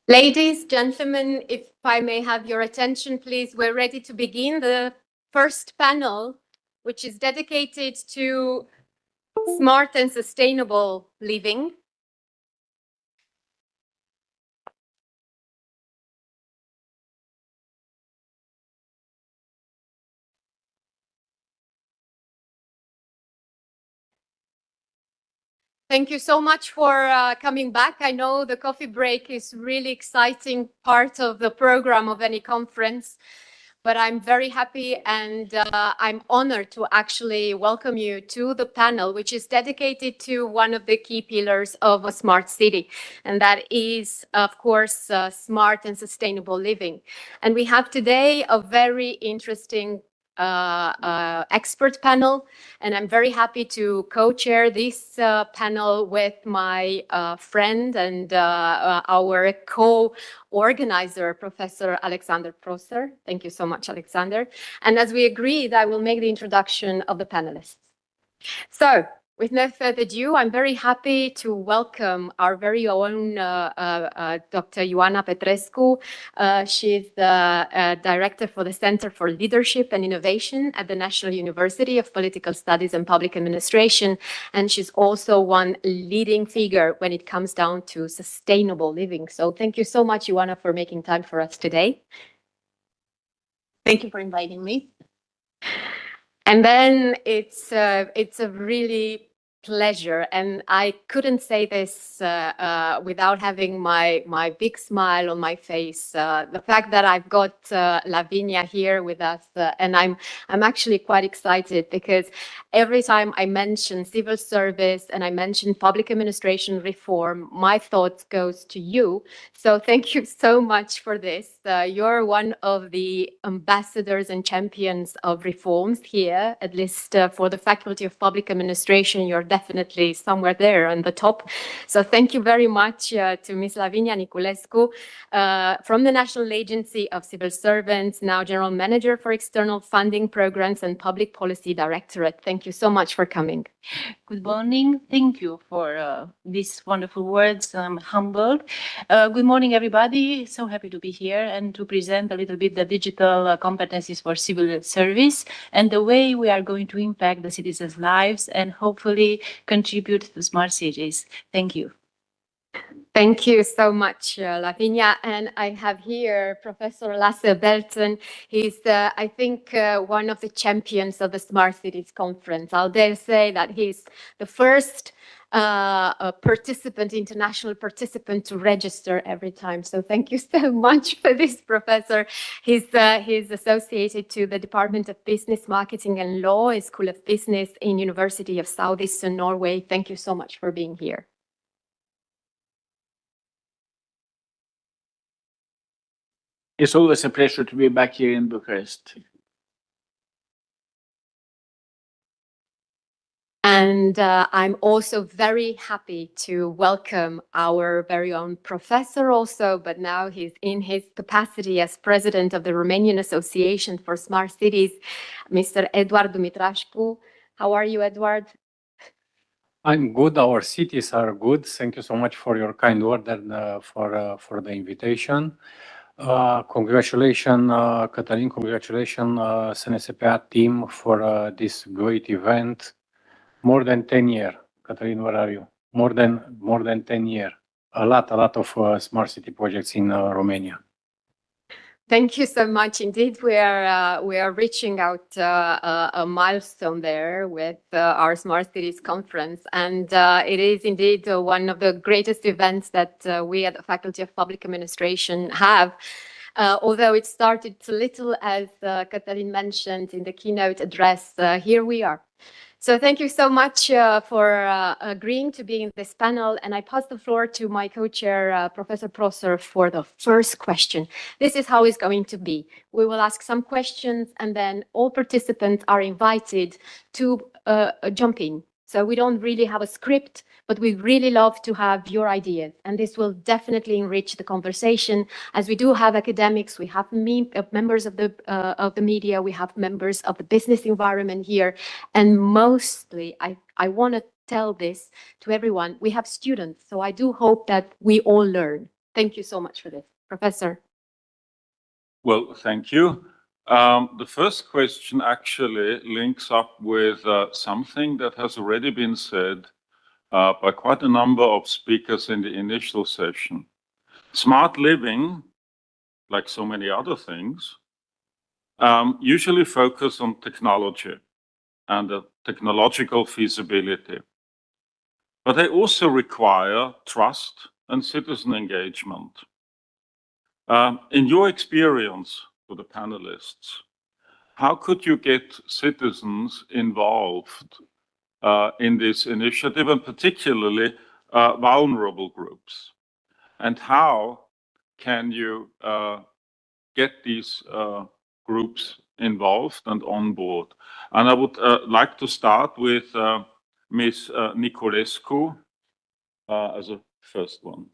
Ladies, gentlemen, if I may have your attention, please, we're ready to begin the first panel, which is dedicated to smart and sustainable living. Thank you so much for coming back. I know the coffee break is really exciting part of the program of any conference, but I'm very happy and I'm honored to actually welcome you to the panel, which is dedicated to one of the key pillars of a smart city. And that is, of course, smart and sustainable living. And we have today a very interesting expert panel, and I'm very happy to co-chair this panel with my friend and our co-organizer, Professor Alexander Prosser. Thank you so much, Alexander. And as we agreed, I will make the introduction of the panelists. So, with no further ado, I'm very happy to welcome our very own Dr. Ioana Petrescu. She's the director for the Center for Leadership and Innovation at the National University of Political Studies and Public Administration. And she's also one leading figure when it comes down to sustainable living. So thank you so much, Ioana, for making time for us today. Thank you for inviting me. And then it's a really pleasure, and I couldn't say this without having my big smile on my face. The fact that I've got Lavinia here with us, and I'm actually quite excited because every time I mention civil service and I mention public administration reform, my thoughts goes to you. So thank you so much for this. You're one of the ambassadors and champions of reforms here, at least for the Faculty of Public Administration. You're definitely somewhere there on the top. So thank you very much to Ms. Lavinia Niculescu from the National Agency of Civil Servants, now General Manager for External Funding Programs and Public Policy Directorate. Thank you so much for coming. Good morning. Thank you for these wonderful words. I'm humbled. Good morning, everybody. So happy to be here and to present a little bit the digital competencies for civil service and the way we are going to impact the citizens' lives and hopefully contribute to smart cities. Thank you. Thank you so much, Lavinia. And I have here Professor Lasse Berntzen. He's, I think, one of the champions of the Smart Cities Conference. I'll dare say that he's the first international participant to register every time. So thank you so much for this, Professor. He's associated to the Department of Business, Marketing and Law, School of Business in University of Southeastern Norway. Thank you so much for being here. It's always a pleasure to be back here in Bucharest. And I'm also very happy to welcome our very own professor also, but now he's in his capacity as president of the Romanian Association for Smart Cities, Mr. Eduard Dumitrașcu. How are you, Eduard? I'm good. Our cities are good. Thank you so much for your kind word and for the invitation. Congratulations, Cătălin. Congratulations, SNSPA team for this great event. More than 10 years. Cătălin, where are you? More than 10 years. A lot of smart city projects in Romania. Thank you so much. Indeed, we are reaching out a milestone there with our Smart Cities Conference, and it is indeed one of the greatest events that we at the Faculty of Public Administration have. Although it started little, as Cătălin mentioned in the keynote address, here we are. So thank you so much for agreeing to be in this panel. And I pass the floor to my co-chair, Professor Prosser, for the first question. This is how it's going to be. We will ask some questions and then all participants are invited to jump in. So we don't really have a script, but we really love to have your ideas. And this will definitely enrich the conversation. As we do have academics, we have members of the media, we have members of the business environment here. And mostly, I want to tell this to everyone, we have students. So I do hope that we all learn. Thank you so much for this. Professor. Well, thank you. The first question actually links up with something that has already been said by quite a number of speakers in the initial session. Smart living, like so many other things, usually focus on technology and the technological feasibility. But they also require trust and citizen engagement. In your experience for the panelists, how could you get citizens involved in this initiative, and particularly vulnerable groups? And how can you get these groups involved and on board? And I would like to start with Ms. Niculescu as a first one.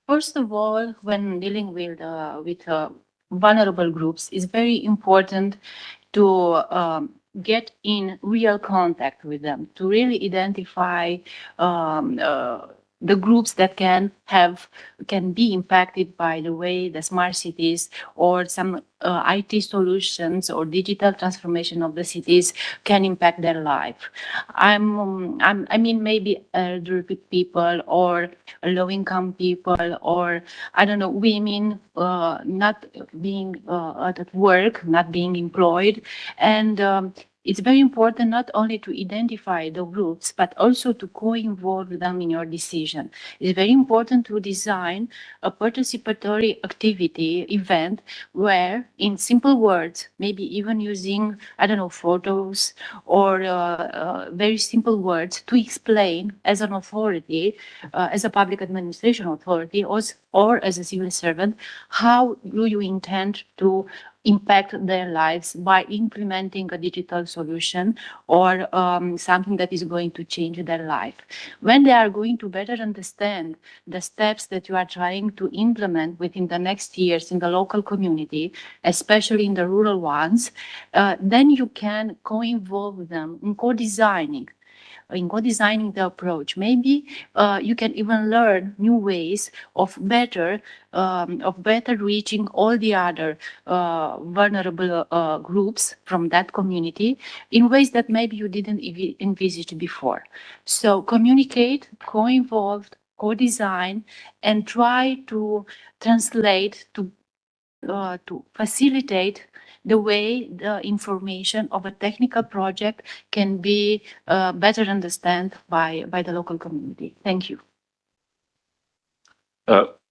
First of all, when dealing with vulnerable groups, it's very important to get in real contact with them, to really identify the groups that can be impacted by the way the smart cities or some IT solutions or digital transformation of the cities can impact their life. I mean, maybe elderly people or low-income people, or I don't know, women not being at work, not being employed, and it's very important not only to identify the groups, but also to co-involve them in your decision. It's very important to design a participatory activity event where, in simple words, maybe even using, I don't know, photos or very simple words to explain as an authority, as a public administration authority, or as a civil servant, how do you intend to impact their lives by implementing a digital solution or something that is going to change their life. When they are going to better understand the steps that you are trying to implement within the next years in the local community, especially in the rural ones, then you can co-involve them in co-designing the approach. Maybe you can even learn new ways of better reaching all the other vulnerable groups from that community in ways that maybe you didn't envisage before. So communicate, co-involved, co-design, and try to translate, to facilitate the way the information of a technical project can be better understood by the local community. Thank you.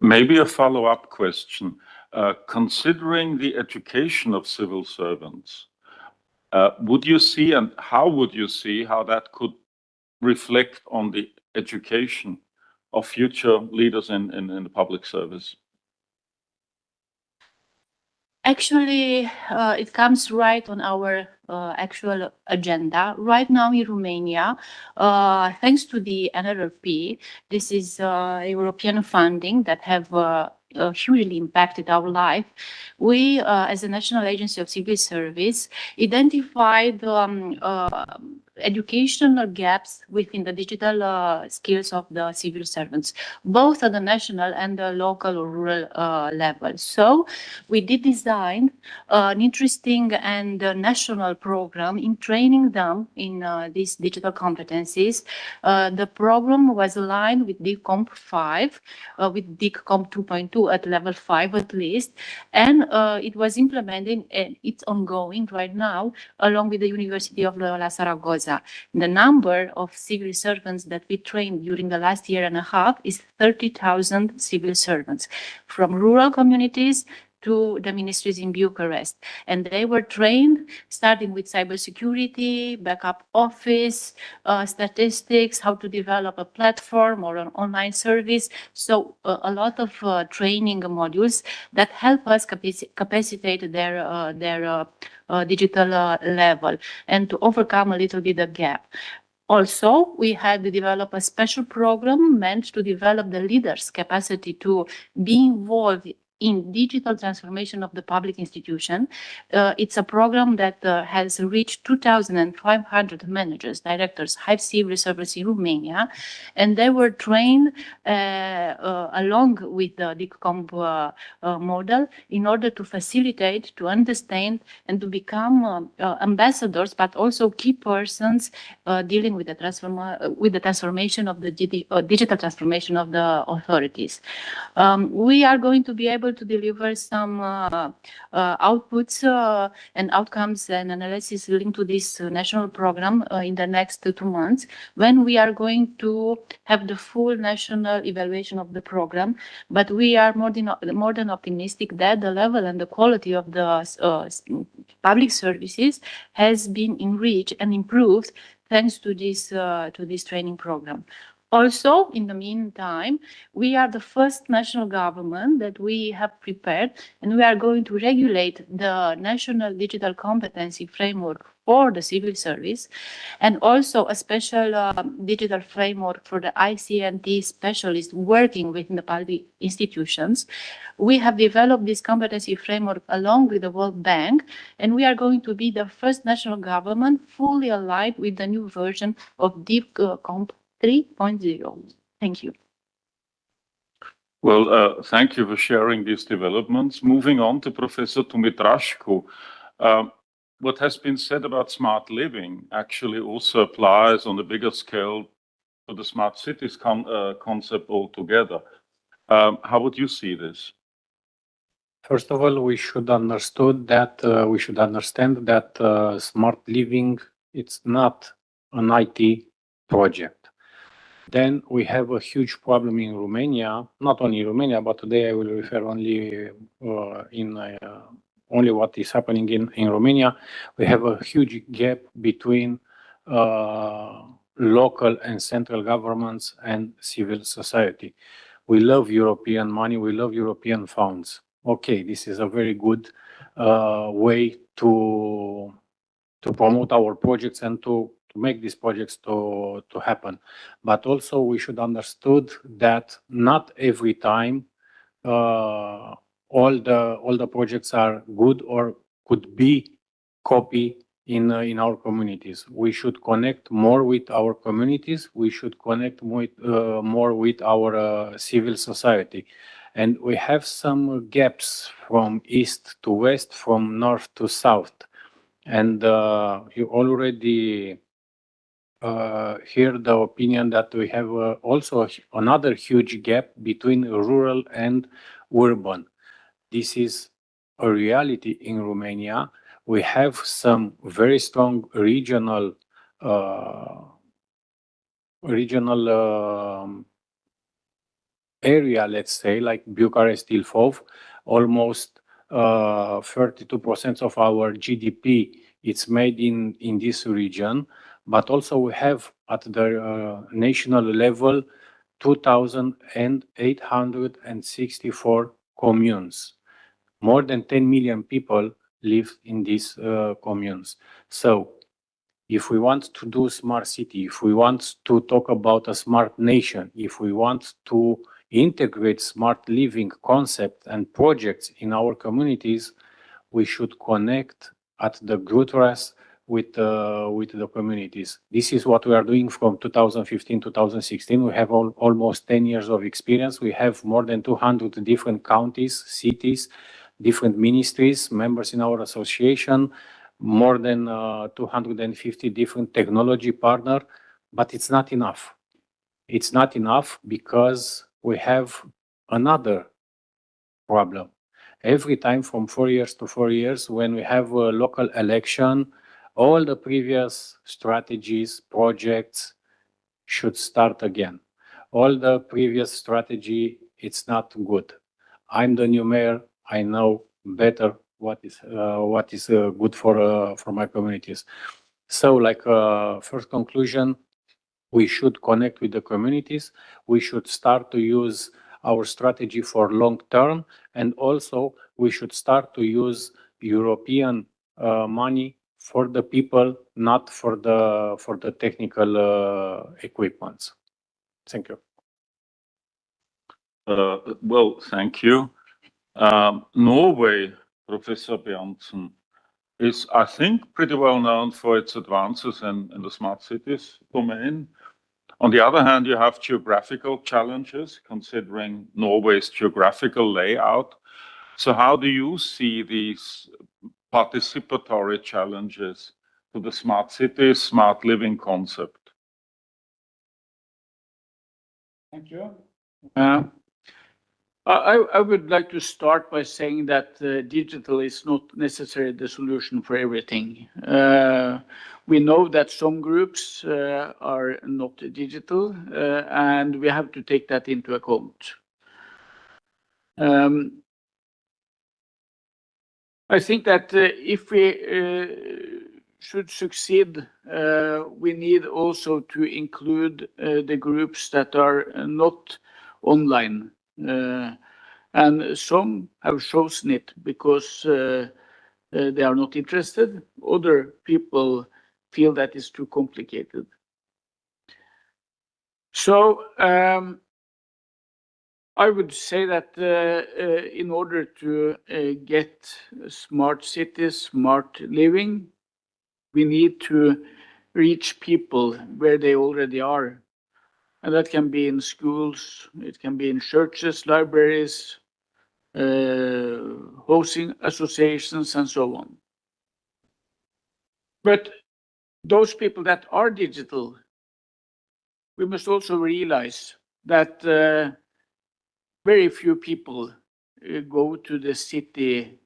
Maybe a follow-up question. Considering the education of civil servants, would you see, and how would you see how that could reflect on the education of future leaders in the public service? Actually, it comes right on our actual agenda. Right now in Romania, thanks to the ANFP, this is European funding that have hugely impacted our life. We, as a National Agency of Civil Service, identified educational gaps within the digital skills of the civil servants, both at the national and the local or rural level. So we did design an interesting and national program in training them in these digital competencies. The program was aligned with DCOMP 5, with DCOMP 2.2 at level 5 at least, and it was implemented and it's ongoing right now along with the University of La Zaragoza. The number of civil servants that we trained during the last year and a half is 30,000 civil servants from rural communities to the ministries in Bucharest. And they were trained starting with cybersecurity, backup office, statistics, how to develop a platform or an online service. So a lot of training modules that help us capacitate their digital level and to overcome a little bit the gap. Also, we had to develop a special program meant to develop the leaders' capacity to be involved in digital transformation of the public institution. It's a program that has reached 2,500 managers, directors, high civil servants in Romania, and they were trained along with the DICCOMP model in order to facilitate, to understand, and to become ambassadors, but also key persons dealing with the transformation of the digital transformation of the authorities. We are going to be able to deliver some outputs and outcomes and analysis linked to this national program in the next 2 months, when we are going to have the full national evaluation of the program. But we are more than optimistic that the level and the quality of the public services has been enriched and improved thanks to this training program. Also, in the meantime, we are the first national government that we have prepared, and we are going to regulate the national digital competency framework for the civil service, and also a special digital framework for the ICT specialists working within the public institutions. We have developed this competency framework along with the World Bank, and we are going to be the first national government fully aligned with the new version of DICCOMP 3.0. Thank you. Well, thank you for sharing these developments. Moving on to Professor Dumitrașcu. What has been said about smart living actually also applies on a bigger scale to the smart cities concept altogether. How would you see this? First of all, we should understand that smart living, it's not an IT project. Then we have a huge problem in Romania, not only in Romania, but today I will refer only only what is happening in Romania. We have a huge gap between local and central governments and civil society. We love European money, we love European funds. Okay, this is a very good way to promote our projects and to make these projects to happen. But also we should understood that not every time all the projects are good or could be copied in our communities. We should connect more with our communities. We should connect more with our civil society. And we have some gaps from east to west, from north to south. And you already hear the opinion that we have also another huge gap between rural and urban. This is a reality in Romania. We have some very strong regional area, let's say, like Bucharest, Ilfov. Almost 32% of our GDP it's made in this region. But also we have at the national level 2,864 communes. More than 10 million people live in these communes. So if we want to do smart city, if we want to talk about a smart nation, if we want to integrate smart living concept and projects in our communities, we should connect at the grassroots with the communities. This is what we are doing from 2015-2016. We have almost 10 years of experience. We have more than 200 different counties, cities, different ministries, members in our association, more than 250 different technology partners, but it's not enough. It's not enough because we have another problem. Every time from 4 years to 4 years, when we have a local election, all the previous strategies, projects should start again. All the previous strategy, it's not good. I'm the new mayor. I know better what is good for my communities. So, like first conclusion, we should connect with the communities. We should start to use our strategy for long term, and also we should start to use European money for the people, not for the technical equipments. Thank you. Well, thank you. Norway, Professor Berntzen, is, I think, pretty well known for its advances in the smart cities domain. On the other hand, you have geographical challenges, considering Norway's geographical layout. So how do you see these participatory challenges to the smart cities, smart living concept? Thank you. I would like to start by saying that digital is not necessarily the solution for everything. We know that some groups are not digital, and we have to take that into account. I think that if we should succeed, we need also to include the groups that are not online. And some have chosen it because they are not interested. Other people feel that it's too complicated. So I would say that in order to get smart cities, smart living, we need to reach people where they already are. And that can be in schools, it can be in churches, libraries, housing associations, and so on. But those people that are digital, we must also realize that very few people go to the city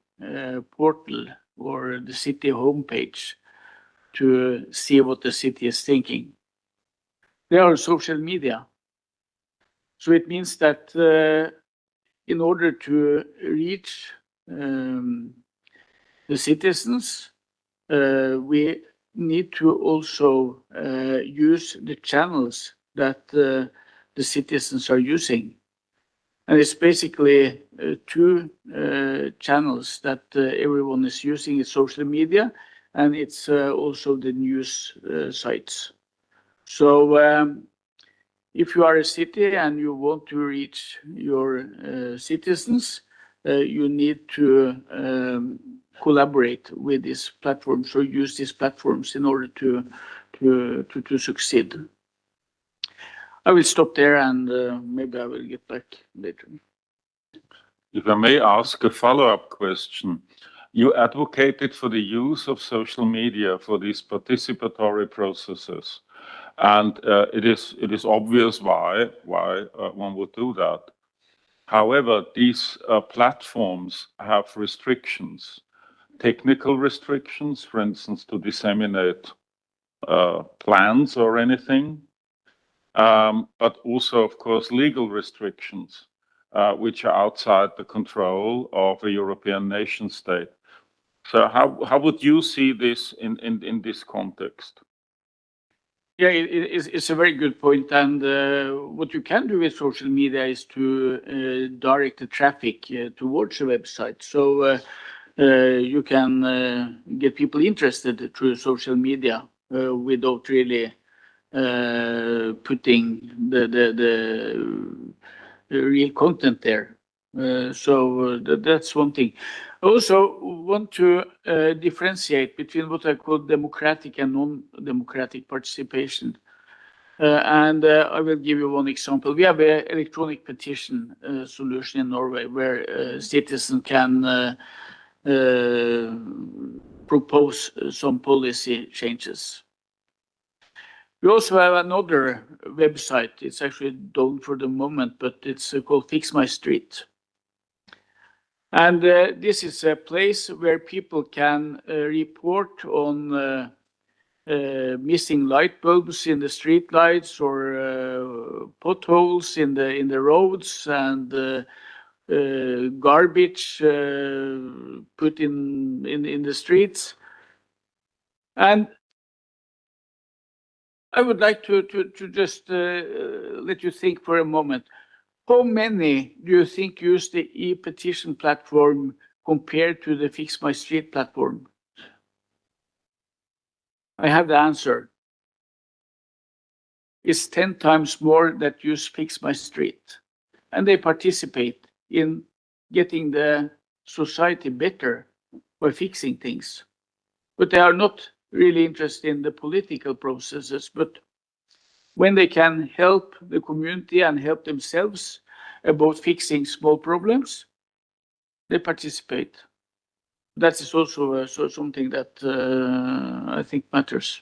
portal or the city homepage to see what the city is thinking. They are on social media. So it means that in order to reach the citizens, we need to also use the channels that the citizens are using. And it's basically two channels that everyone is using. It's social media, and it's also the news sites. So if you are a city and you want to reach your citizens, you need to collaborate with these platforms or use these platforms in order to succeed. I will stop there, and maybe I will get back later. If I may ask a follow-up question. You advocated for the use of social media for these participatory processes. And it is obvious why one would do that. However, these platforms have restrictions, technical restrictions, for instance, to disseminate plans or anything, but also, of course, legal restrictions, which are outside the control of a European nation state. So how would you see this in this context? Yeah, it's a very good point. And what you can do with social media is to direct the traffic towards the website. So you can get people interested through social media without really putting the real content there. So that's one thing. I also want to differentiate between what I call democratic and non-democratic participation. And I will give you one example. We have an electronic petition solution in Norway where citizens can propose some policy changes. We also have another website. It's actually down for the moment, but it's called Fix My Street. And this is a place where people can report on missing light bulbs in the street lights or potholes in the roads and garbage put in the streets. And I would like to just let you think for a moment. How many do you think use the e-petition platform compared to the Fix My Street platform? I have the answer. It's 10 times more that use Fix My Street. And they participate in getting the society better by fixing things. But they are not really interested in the political processes. But when they can help the community and help themselves about fixing small problems, they participate. That is also something that I think matters.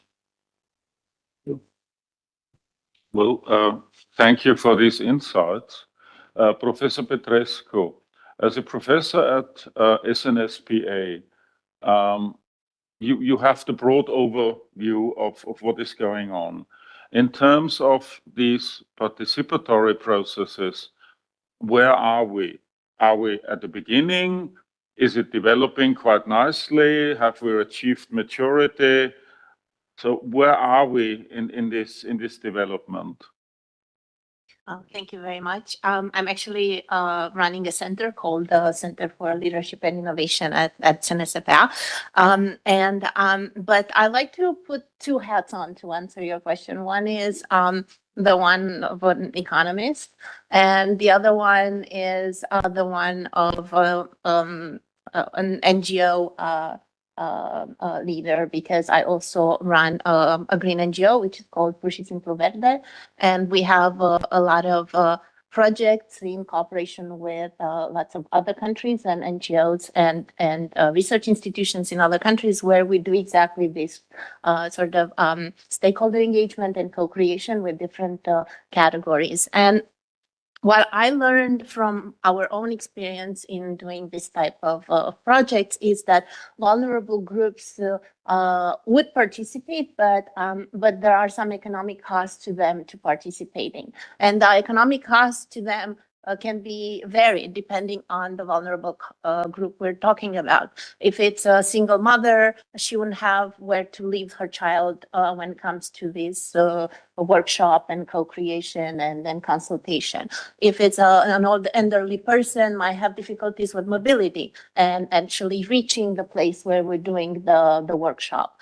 Well, thank you for these insights. Professor Petrescu, as a professor at SNSPA, you have the broad overview of what is going on. In terms of these participatory processes, where are we? Are we at the beginning? Is it developing quite nicely? Have we achieved maturity? So where are we in this development? Thank you very much. I'm actually running a center called the Center for Leadership and Innovation at SNSPA. But I like to put two hats on to answer your question. One is the one of an economist, and the other one is the one of an NGO leader, because I also run a green NGO, which is called Pur și Simplu Verde, and we have a lot of projects in cooperation with lots of other countries and NGOs and research institutions in other countries, where we do exactly this sort of stakeholder engagement and co-creation with different categories. And what I learned from our own experience in doing this type of projects is that vulnerable groups would participate, but there are some economic costs to them to participating, and the economic costs to them can be varied depending on the vulnerable group we're talking about. If it's a single mother, she wouldn't have where to leave her child when it comes to this workshop and co-creation and then consultation. If it's an old elderly person, might have difficulties with mobility and actually reaching the place where we're doing the workshop.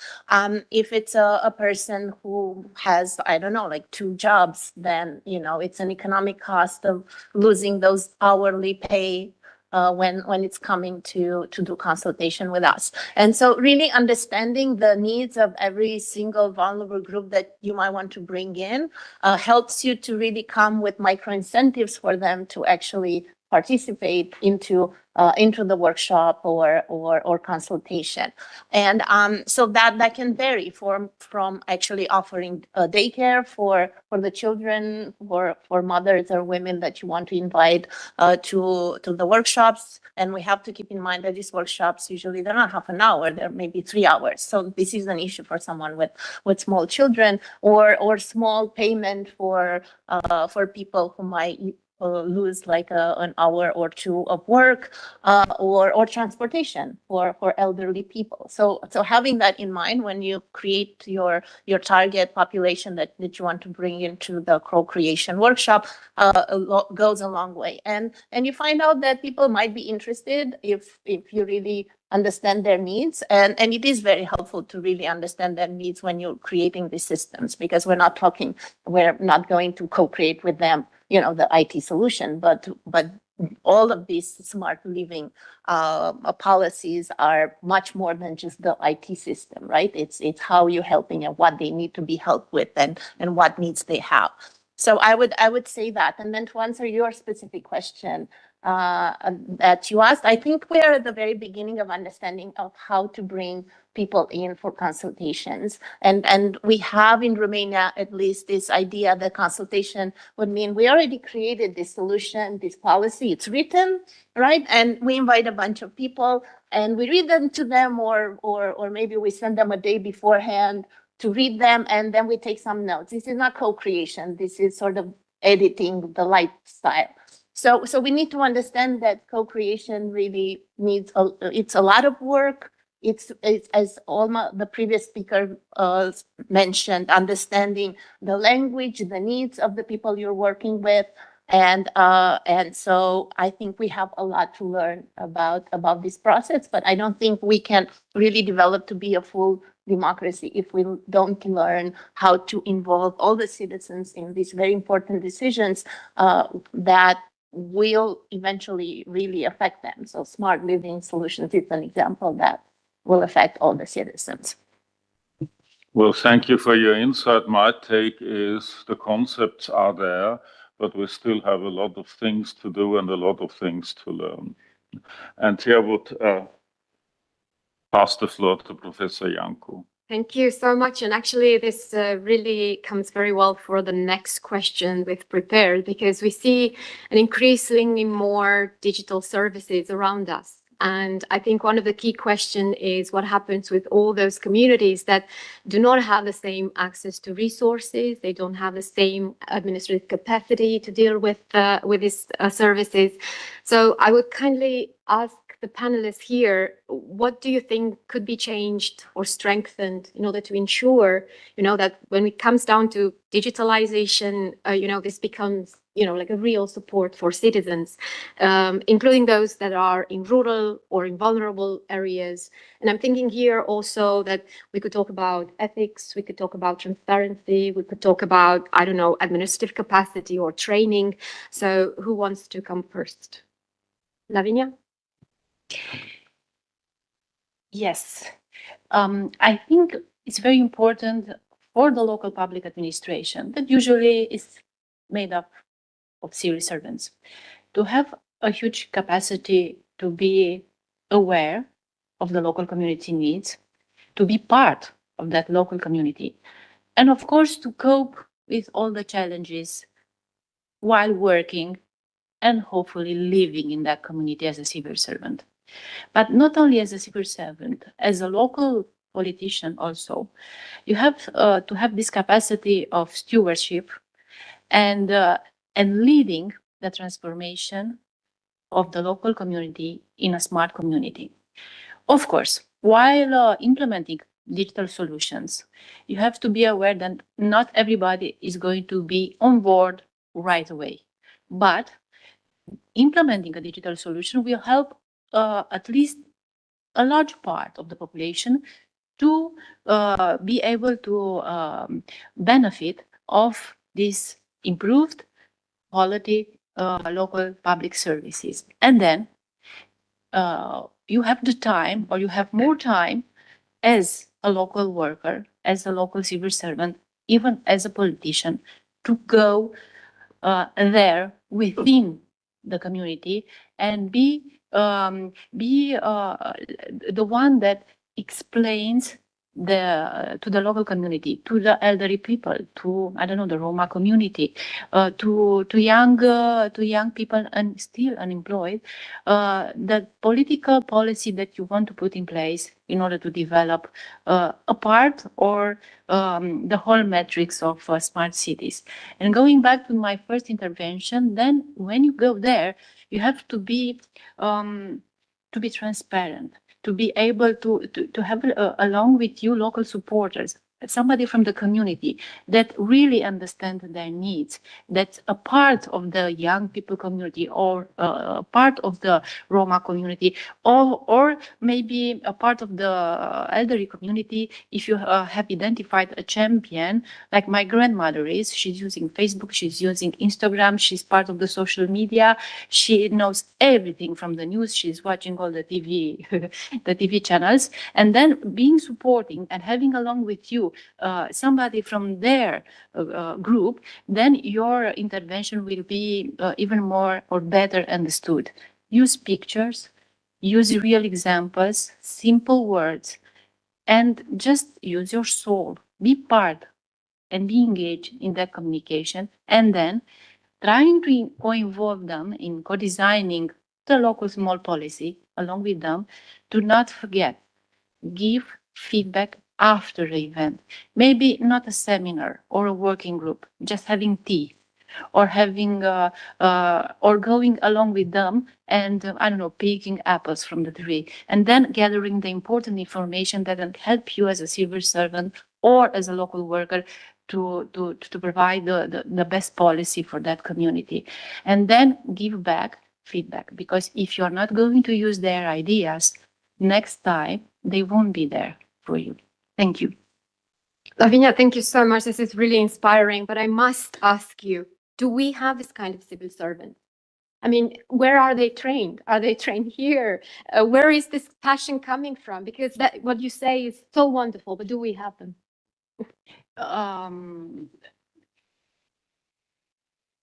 If it's a person who has, I don't know, like 2 jobs, then, you know, it's an economic cost of losing those hourly pay when it's coming to do consultation with us. And so really understanding the needs of every single vulnerable group that you might want to bring in helps you to really come with micro incentives for them to actually participate into the workshop or consultation. And so that can vary from actually offering daycare for the children, for mothers or women that you want to invite to the workshops. And we have to keep in mind that these workshops, usually they're not half an hour, they're maybe 3 hours. So this is an issue for someone with small children, or small payment for people who might lose like an hour or 2 of work, or transportation for elderly people. So having that in mind when you create your target population that you want to bring into the co-creation workshop goes a long way. And you find out that people might be interested if you really understand their needs. And it is very helpful to really understand their needs when you're creating these systems, because we're not going to co-create with them, you know, the IT solution, but all of these smart living policies are much more than just the IT system, right? It's how you're helping and what they need to be helped with and what needs they have. So I would say that. And then to answer your specific question that you asked, I think we are at the very beginning of understanding of how to bring people in for consultations. And we have in Romania at least this idea that consultation would mean we already created this solution, this policy, it's written, right? And we invite a bunch of people and we read them to them, or maybe we send them a day beforehand to read them, and then we take some notes. This is not co-creation, this is sort of editing the lifestyle. So we need to understand that co-creation really needs it's a lot of work. It's as Alma, the previous speaker, mentioned, understanding the language, the needs of the people you're working with, and so I think we have a lot to learn about this process. But I don't think we can really develop to be a full democracy if we don't learn how to involve all the citizens in these very important decisions that will eventually really affect them. So smart living solutions is an example that will affect all the citizens. Well, thank you for your insight. My take is the concepts are there, but we still have a lot of things to do and a lot of things to learn. And here I would pass the floor to Professor Iancu. Thank you so much. And actually, this really comes very well for the next question we've prepared, because we see an increasingly more digital services around us. And I think one of the key questions is what happens with all those communities that do not have the same access to resources. They don't have the same administrative capacity to deal with these services. So I would kindly ask the panelists here, what do you think could be changed or strengthened in order to ensure, that when it comes down to digitalization, this becomes, like a real support for citizens, including those that are in rural or in vulnerable areas. And I'm thinking here also that we could talk about ethics, we could talk about transparency, we could talk about, I don't know, administrative capacity or training. So who wants to come first? Lavinia? Yes, I think it's very important for the local public administration that usually is made up of civil servants to have a huge capacity to be aware of the local community needs, to be part of that local community, and of course to cope with all the challenges while working and hopefully living in that community as a civil servant. But not only as a civil servant, as a local politician also, you have to have this capacity of stewardship and leading the transformation of the local community in a smart community. Of course, while implementing digital solutions, you have to be aware that not everybody is going to be on board right away. But implementing a digital solution will help at least a large part of the population to be able to benefit of this improved quality local public services. And then you have the time, or you have more time as a local worker, as a local civil servant, even as a politician, to go there within the community and be the one that explains to the local community, to the elderly people, to, I don't know, the Roma community, to young people and still unemployed, the political policy that you want to put in place in order to develop a part or the whole metrics of smart cities. And going back to my first intervention, then when you go there, you have to be transparent, to be able to have along with you local supporters, somebody from the community that really understand their needs, that's a part of the young people community or a part of the Roma community, or maybe a part of the elderly community. If you have identified a champion, like my grandmother is, she's using Facebook, she's using Instagram, she's part of the social media, she knows everything from the news, she's watching all the TV, the TV channels, and then being supporting and having along with you somebody from their group, then your intervention will be even more or better understood. Use pictures, use real examples, simple words, and just use your soul. Be part and be engaged in that communication, and then trying to co-involve them in co-designing the local small policy along with them. Do not forget, give feedback after the event. Maybe not a seminar or a working group, just having tea or having or going along with them and I don't know, picking apples from the tree, and then gathering the important information that will help you as a civil servant or as a local worker to provide the best policy for that community, and then give back feedback, because if you're not going to use their ideas, next time they won't be there for you. Thank you. Lavinia, thank you so much. This is really inspiring, but I must ask you, do we have this kind of civil servant? I mean, where are they trained? Are they trained here? Where is this passion coming from? Because that what you say is so wonderful, but do we have them?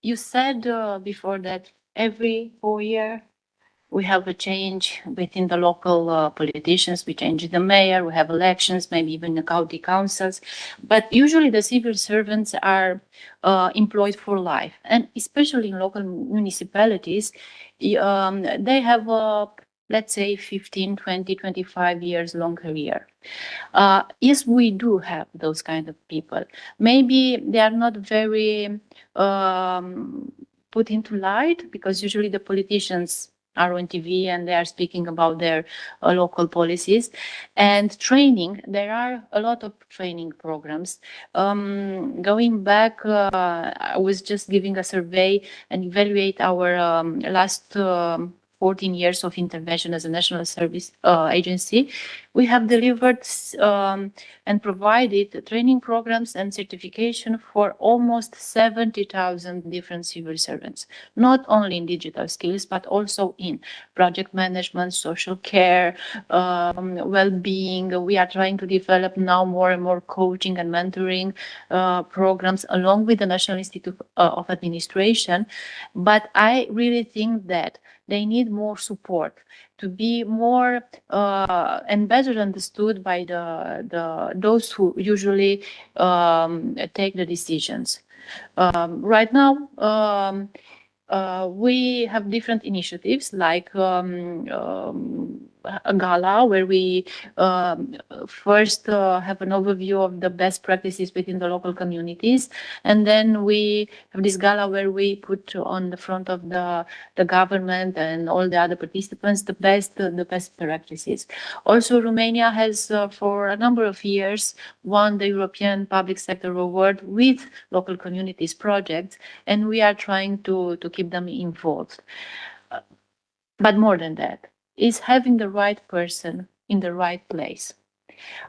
You said before that every 4 years we have a change within the local politicians. We change the mayor, we have elections, maybe even the county councils. But usually the civil servants are employed for life. And especially in local municipalities, they have let's say 15, 20, 25 years long career. Yes, we do have those kind of people. Maybe they are not very put into light, because usually the politicians are on TV and they are speaking about their local policies and training. There are a lot of training programs. Going back, I was just giving a survey and evaluate our last 14 years of intervention as a national service agency. We have delivered and provided training programs and certification for almost 70,000 different civil servants, not only in digital skills, but also in project management, social care, well-being. We are trying to develop now more and more coaching and mentoring programs along with the National Institute of Administration. But I really think that they need more support to be more and better understood by those who usually take the decisions. Right now, we have different initiatives like a gala where we first have an overview of the best practices within the local communities, and then we have this gala where we put on the front of the government and all the other participants the best practices. Also, Romania has for a number of years won the European Public Sector Award with local communities projects, and we are trying to keep them involved. But more than that, is having the right person in the right place.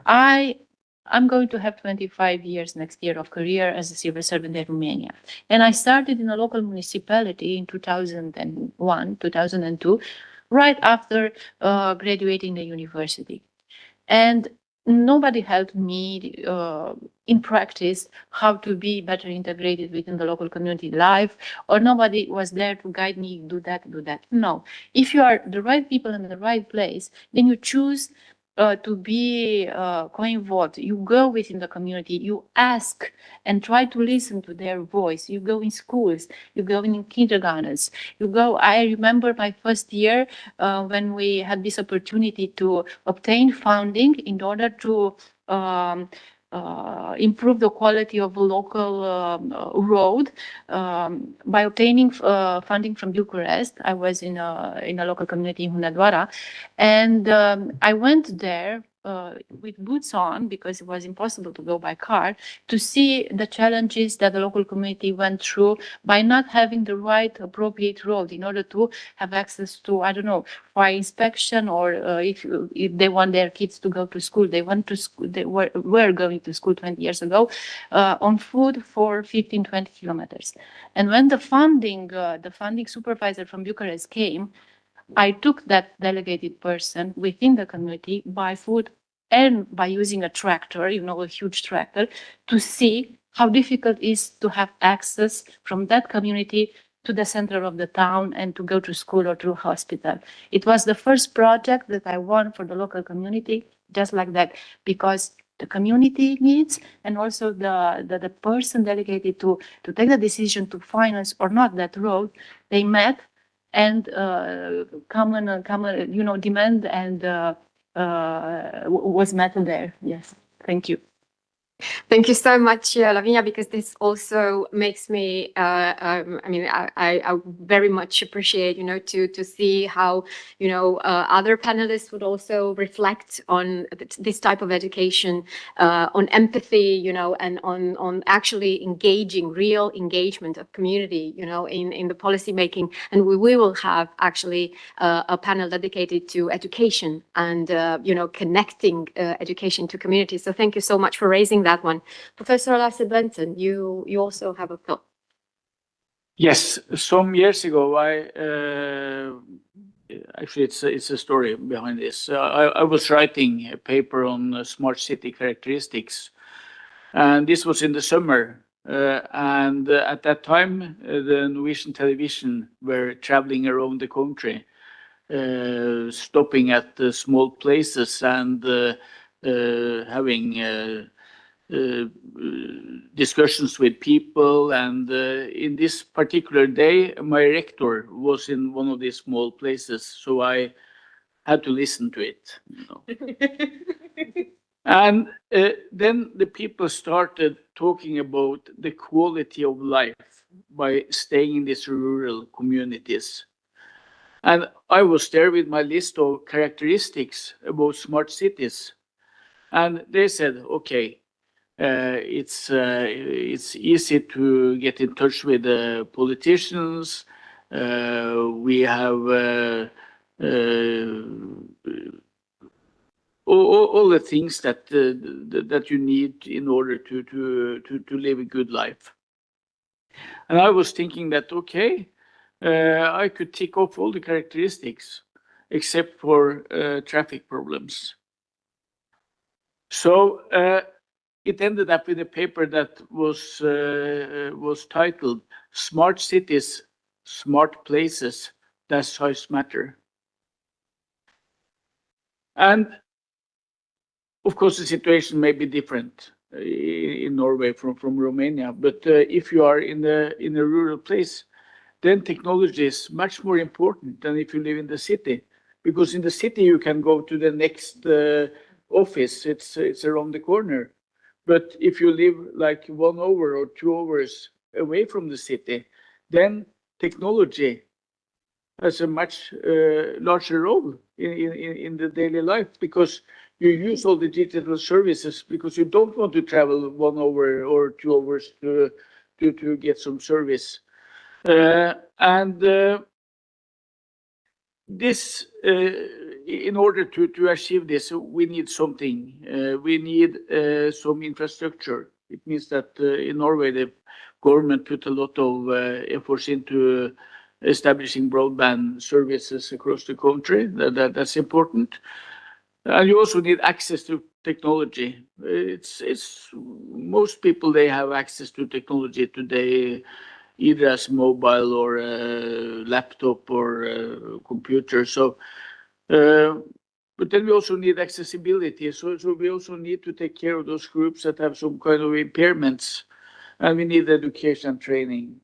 I'm going to have 25 years next year of career as a civil servant in Romania. And I started in a local municipality in 2001, 2002, right after graduating the university. And nobody helped me in practice how to be better integrated within the local community life, or nobody was there to guide me, do that. No, if you are the right people in the right place, then you choose to be co-involved. You go within the community, you ask and try to listen to their voice. You go in schools, you go in kindergartens, you go. I remember my first year when we had this opportunity to obtain funding in order to improve the quality of a local road by obtaining funding from Bucharest. I was in a local community in Hunedoara, and I went there with boots on, because it was impossible to go by car, to see the challenges that the local community went through by not having the right appropriate road in order to have access to, I don't know, fire inspection, or if they want their kids to go to school. They went to school, they were going to school 20 years ago on foot for 15, 20 kilometers. And when the funding supervisor from Bucharest came, I took that delegated person within the community by foot and by using a tractor, a huge tractor, to see how difficult it is to have access from that community to the center of the town and to go to school or to a hospital. It was the first project that I won for the local community, just like that, because the community needs, and also the person delegated to take the decision to finance or not that road, they met and common demand and was met there. Yes, thank you. Thank you so much, Lavinia, because this also makes me, I very much appreciate, to see how, other panelists would also reflect on this type of education, on empathy, and on actually engaging, real engagement of community, in the policy making. And we will have actually a panel dedicated to education and, connecting education to communities. So thank you so much for raising that one. Professor Lasse Berntzen, you also have a thought. Yes, some years ago, actually it's a story behind this. I was writing a paper on smart city characteristics, and this was in the summer. And at that time, the Norwegian television were traveling around the country, stopping at the small places and having discussions with people. And in this particular day, my rector was in one of these small places, so I had to listen to it. And then the people started talking about the quality of life by staying in these rural communities. And I was there with my list of characteristics about smart cities. And they said, okay, it's easy to get in touch with the politicians. We have all the things that you need in order to live a good life. And I was thinking that, okay, I could tick off all the characteristics except for traffic problems. So it ended up with a paper that was titled "Smart Cities, Smart Places, Does Size Matter?" And of course, the situation may be different in Norway from Romania, but if you are in a rural place, then technology is much more important than if you live in the city, because in the city you can go to the next office, it's around the corner. But if you live like 1 hour or 2 hours away from the city, then technology has a much larger role in the daily life, because you use all the digital services because you don't want to travel 1 hour or 2 hours to get some service. This, in order to achieve this, we need something. We need some infrastructure. It means that in Norway, the government put a lot of efforts into establishing broadband services across the country. That's important. And you also need access to technology. Most people, they have access to technology today, either as mobile or a laptop or a computer. So, but then we also need accessibility. So we also need to take care of those groups that have some kind of impairments, and we need education and training.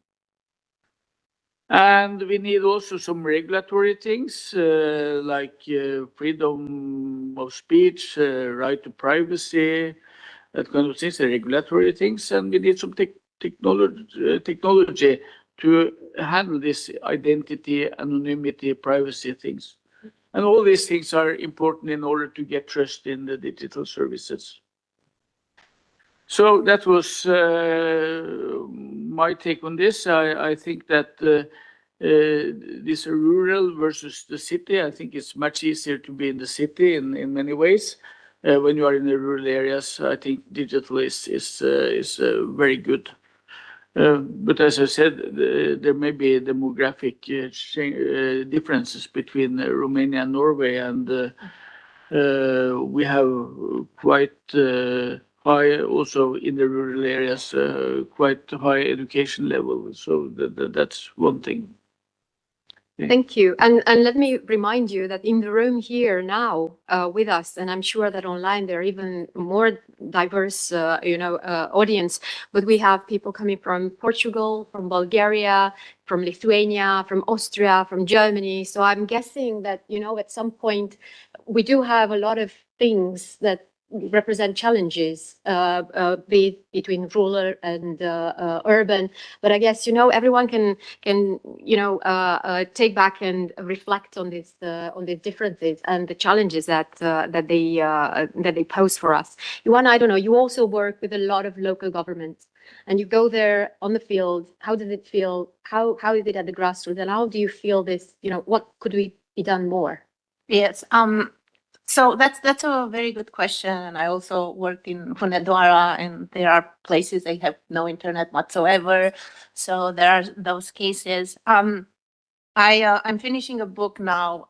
And we need also some regulatory things like freedom of speech, right to privacy, that kind of things, the regulatory things. And we need some technology to handle this identity, anonymity, privacy things. And all these things are important in order to get trust in the digital services. So that was my take on this. I think that this rural versus the city, I think it's much easier to be in the city in many ways. When you are in the rural areas, I think digital is very good. But as I said, there may be demographic differences between Romania and Norway, and we have quite high, also in the rural areas, quite high education level. So that's one thing. Thank you. And let me remind you that in the room here now with us, and I'm sure that online there are even more diverse, audience, but we have people coming from Portugal, from Bulgaria, from Lithuania, from Austria, from Germany. So I'm guessing that, at some point we do have a lot of things that represent challenges between rural and urban, but I guess everyone can take back and reflect on these differences and the challenges that they pose for us. Ioana, I don't know, you also work with a lot of local governments, and you go there on the field. How does it feel? How is it at the grassroots, and how do you feel this? What could we be done more? Yes. So that's a very good question. And I also worked in Hunedoara, and there are places they have no internet whatsoever. So there are those cases. I'm finishing a book now,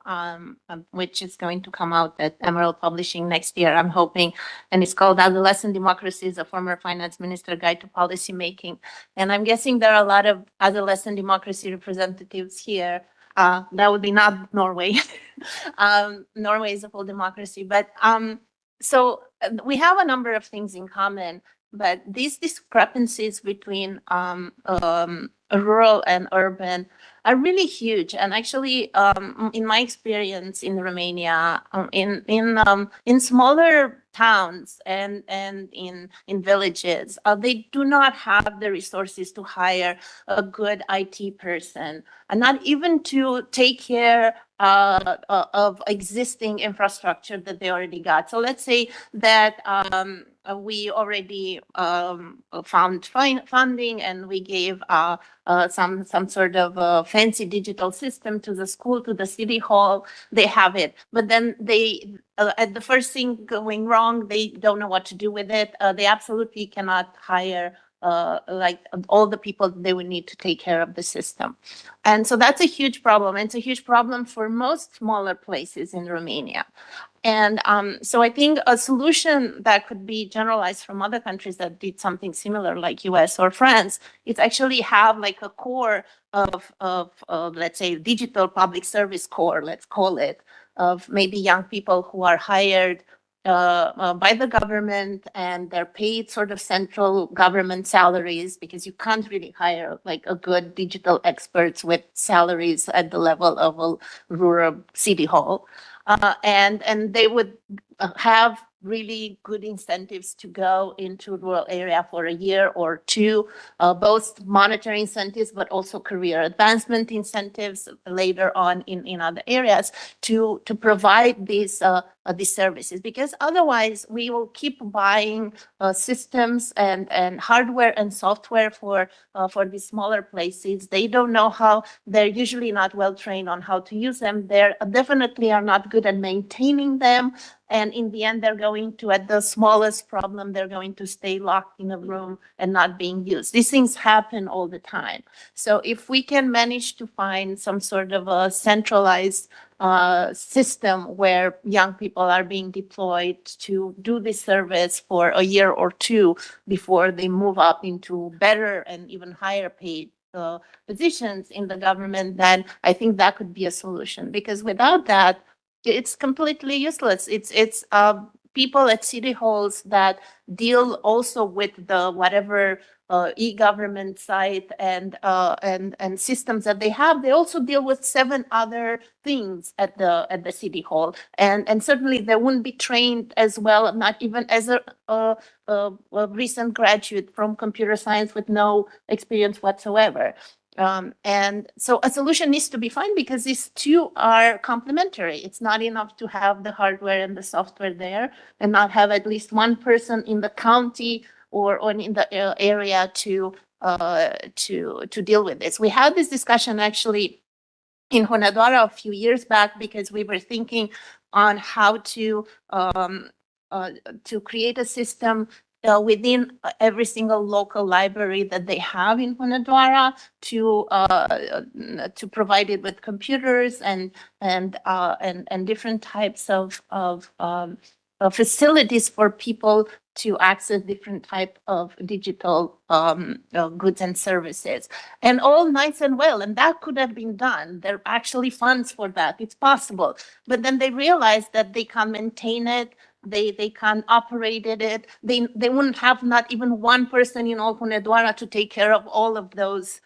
which is going to come out at Emerald Publishing next year, I'm hoping, and it's called Adolescent Democracies, a Former Finance Minister Guide to Policy Making. And I'm guessing there are a lot of adolescent democracy representatives here. That would be not Norway. Norway is a full democracy, but so we have a number of things in common, but these discrepancies between rural and urban are really huge. And actually, in my experience in Romania, in smaller towns and in villages, they do not have the resources to hire a good IT person, and not even to take care of existing infrastructure that they already got. So let's say that we already found funding, and we gave some sort of fancy digital system to the school, to the city hall. They have it, but then they at the first thing going wrong, they don't know what to do with it. They absolutely cannot hire like all the people they would need to take care of the system. And so that's a huge problem. It's a huge problem for most smaller places in Romania. And so I think a solution that could be generalized from other countries that did something similar, like US or France, is actually have like a core of let's say, digital public service corps, let's call it, of maybe young people who are hired by the government, and they're paid sort of central government salaries, because you can't really hire like a good digital experts with salaries at the level of a rural city hall. And they would have really good incentives to go into rural area for a year or two, both monetary incentives, but also career advancement incentives later on in other areas to provide these services. Because otherwise we will keep buying systems and hardware and software for these smaller places. They don't know how, they're usually not well trained on how to use them. They're definitely are not good at maintaining them. And in the end, they're going to, at the smallest problem, they're going to stay locked in a room and not being used. These things happen all the time. So if we can manage to find some sort of a centralized system where young people are being deployed to do this service for a year or two before they move up into better and even higher paid positions in the government, then I think that could be a solution. Because without that, it's completely useless. It's people at city halls that deal also with the whatever e-government site and systems that they have. They also deal with 7 other things at the city hall, and certainly they wouldn't be trained as well, not even as a recent graduate from computer science with no experience whatsoever. And so a solution needs to be found, because these two are complementary. It's not enough to have the hardware and the software there and not have at least one person in the county or in the area to deal with this. We had this discussion actually in Hunedoara a few years back, because we were thinking on how to create a system within every single local library that they have in Hunedoara to provide it with computers and different types of facilities for people to access different type of digital goods and services. And all nice and well, and that could have been done. There are actually funds for that. It's possible. But then they realized that they can't maintain it. They can't operate it. They wouldn't have not even one person in all Hunedoara to take care of all of those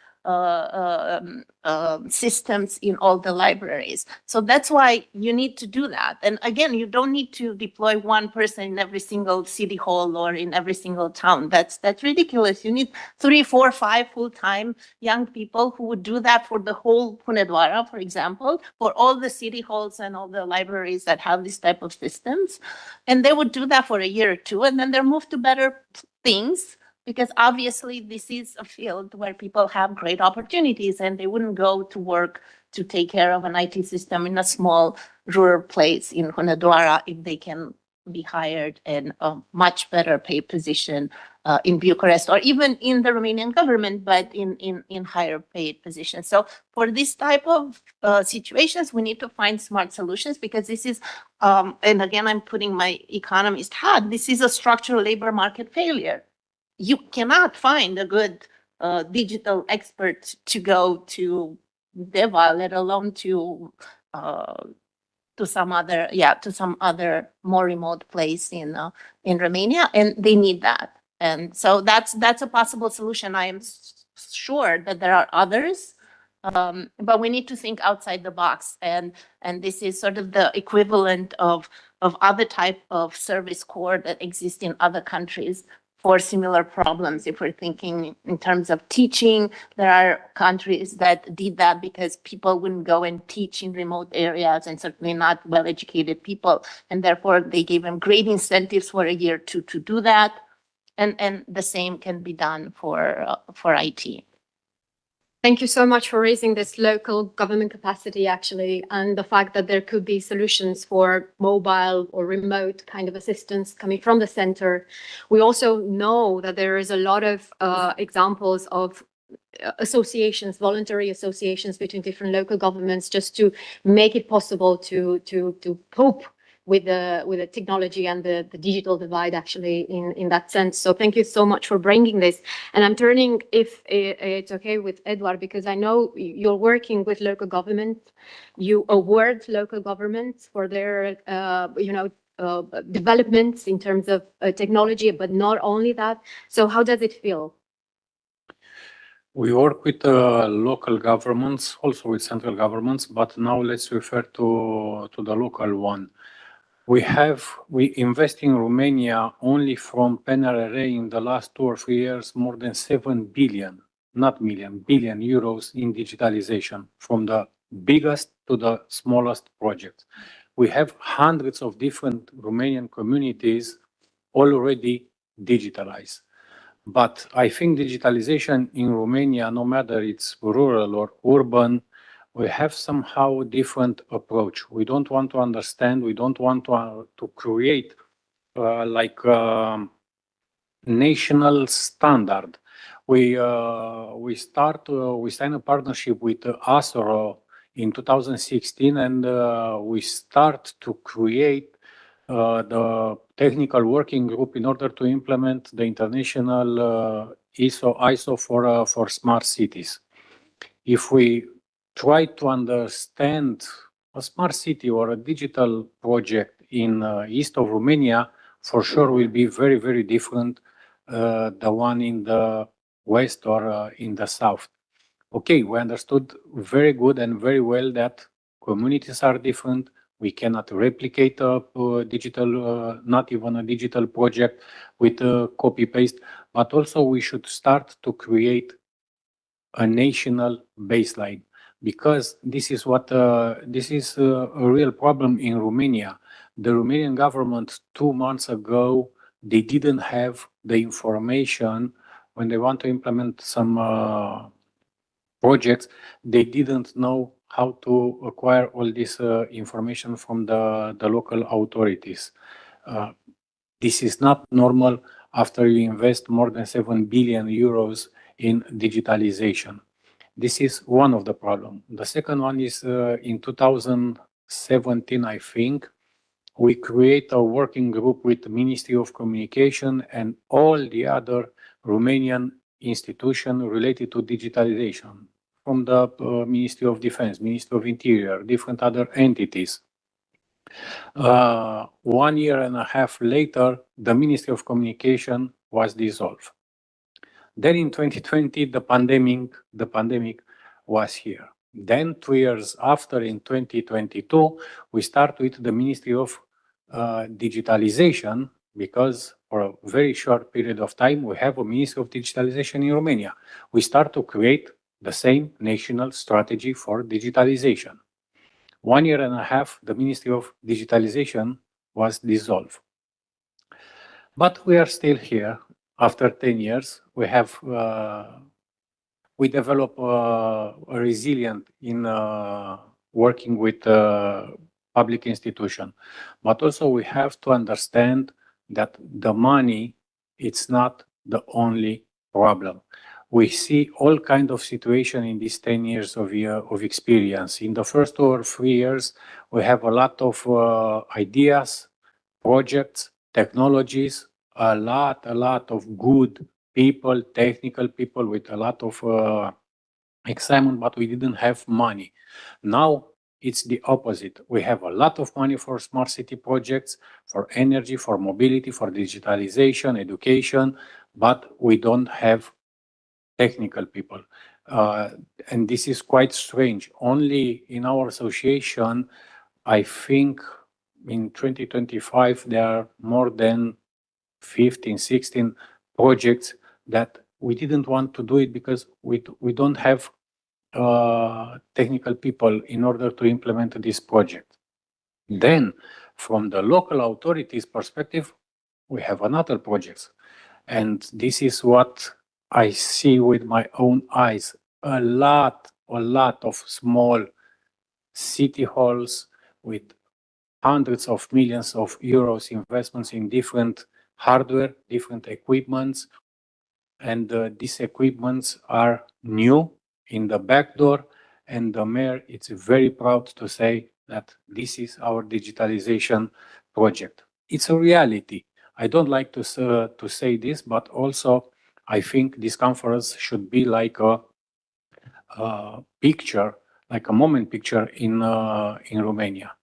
systems in all the libraries. So that's why you need to do that. And again, you don't need to deploy one person in every single city hall or in every single town. That's ridiculous. You need 3, 4, 5 full-time young people who would do that for the whole Hunedoara, for example, for all the city halls and all the libraries that have this type of systems. And they would do that for a year or two, and then they're moved to better things, because obviously this is a field where people have great opportunities and they wouldn't go to work to take care of an IT system in a small rural place in Hunedoara if they can be hired in a much better paid position in Bucharest or even in the Romanian government, but in higher paid positions. So for this type of situations, we need to find smart solutions because this is, and again, I'm putting my economist hat, this is a structural labor market failure. You cannot find a good digital expert to go to Deva, let alone to some other more remote place in Romania, and they need that. And so that's a possible solution. I am sure that there are others, but we need to think outside the box. And this is sort of the equivalent of other type of service corps that exist in other countries for similar problems. If we're thinking in terms of teaching, there are countries that did that because people wouldn't go and teach in remote areas and certainly not well-educated people. And therefore they gave them great incentives for a year to do that. And the same can be done for IT. Thank you so much for raising this local government capacity, actually, and the fact that there could be solutions for mobile or remote kind of assistance coming from the center. We also know that there is a lot of examples of associations, voluntary associations between different local governments, just to make it possible to cope with the technology and the digital divide, actually, in that sense. So thank you so much for bringing this. And I'm turning, if it's okay with Eduard, because I know you're working with local government. You award local governments for their, developments in terms of technology, but not only that. So how does it feel? We work with local governments, also with central governments, but now let's refer to the local one. We invest in Romania only from PNRR in the last 2 or 3 years, more than 7 billion, not million, billion euros in digitalization, from the biggest to the smallest projects. We have hundreds of different Romanian communities already digitalized. But I think digitalization in Romania, no matter it's rural or urban, we have somehow different approach. We don't want to understand, we don't want to create national standard. We sign a partnership with ASORO in 2016, and we start to create the technical working group in order to implement the international ISO for smart cities. If we try to understand a smart city or a digital project in east of Romania, for sure will be very, very different the one in the west or in the south. Okay, we understood very good and very well that communities are different. We cannot replicate a digital, not even a digital project with a copy-paste, but also we should start to create a national baseline, because this is what this is a real problem in Romania. The Romanian government 2 months ago, they didn't have the information when they want to implement some projects. They didn't know how to acquire all this information from the local authorities. This is not normal after you invest more than 7 billion euros in digitalization. This is one of the problems. The second one is in 2017, I think, we create a working group with the Ministry of Communication and all the other Romanian institutions related to digitalization, from the Ministry of Defense, Ministry of Interior, different other entities. 1 year and a half later, the Ministry of Communication was dissolved. Then in 2020, the pandemic was here. Then 2 years after, in 2022, we start with the Ministry of Digitalization, because for a very short period of time, we have a Ministry of Digitalization in Romania. We start to create the same national strategy for digitalization. 1 year and a half, the Ministry of Digitalization was dissolved. But we are still here. after 10 years, we have we develop a resilient in working with public institution, but also we have to understand that the money, it's not the only problem. We see all kind of situation in these 10 years of experience. In the first 2 or 3 years, we have a lot of ideas, projects, technologies, a lot of good people, technical people with a lot of excitement, but we didn't have money. Now it's the opposite. We have a lot of money for smart city projects, for energy, for mobility, for digitalization, education, but we don't have technical people. And this is quite strange. Only in our association, I think in 2025, there are more than 15, 16 projects that we didn't want to do it because we don't have technical people in order to implement this project. Then, from the local authorities' perspective, we have another project. And this is what I see with my own eyes. A lot of small city halls with hundreds of millions of euros investments in different hardware, different equipments. And these equipments are new in the back door. And the mayor is very proud to say that this is our digitalization project. It's a reality. I don't like to say this, but also I think this conference should be like a picture, like a moment picture in Romania.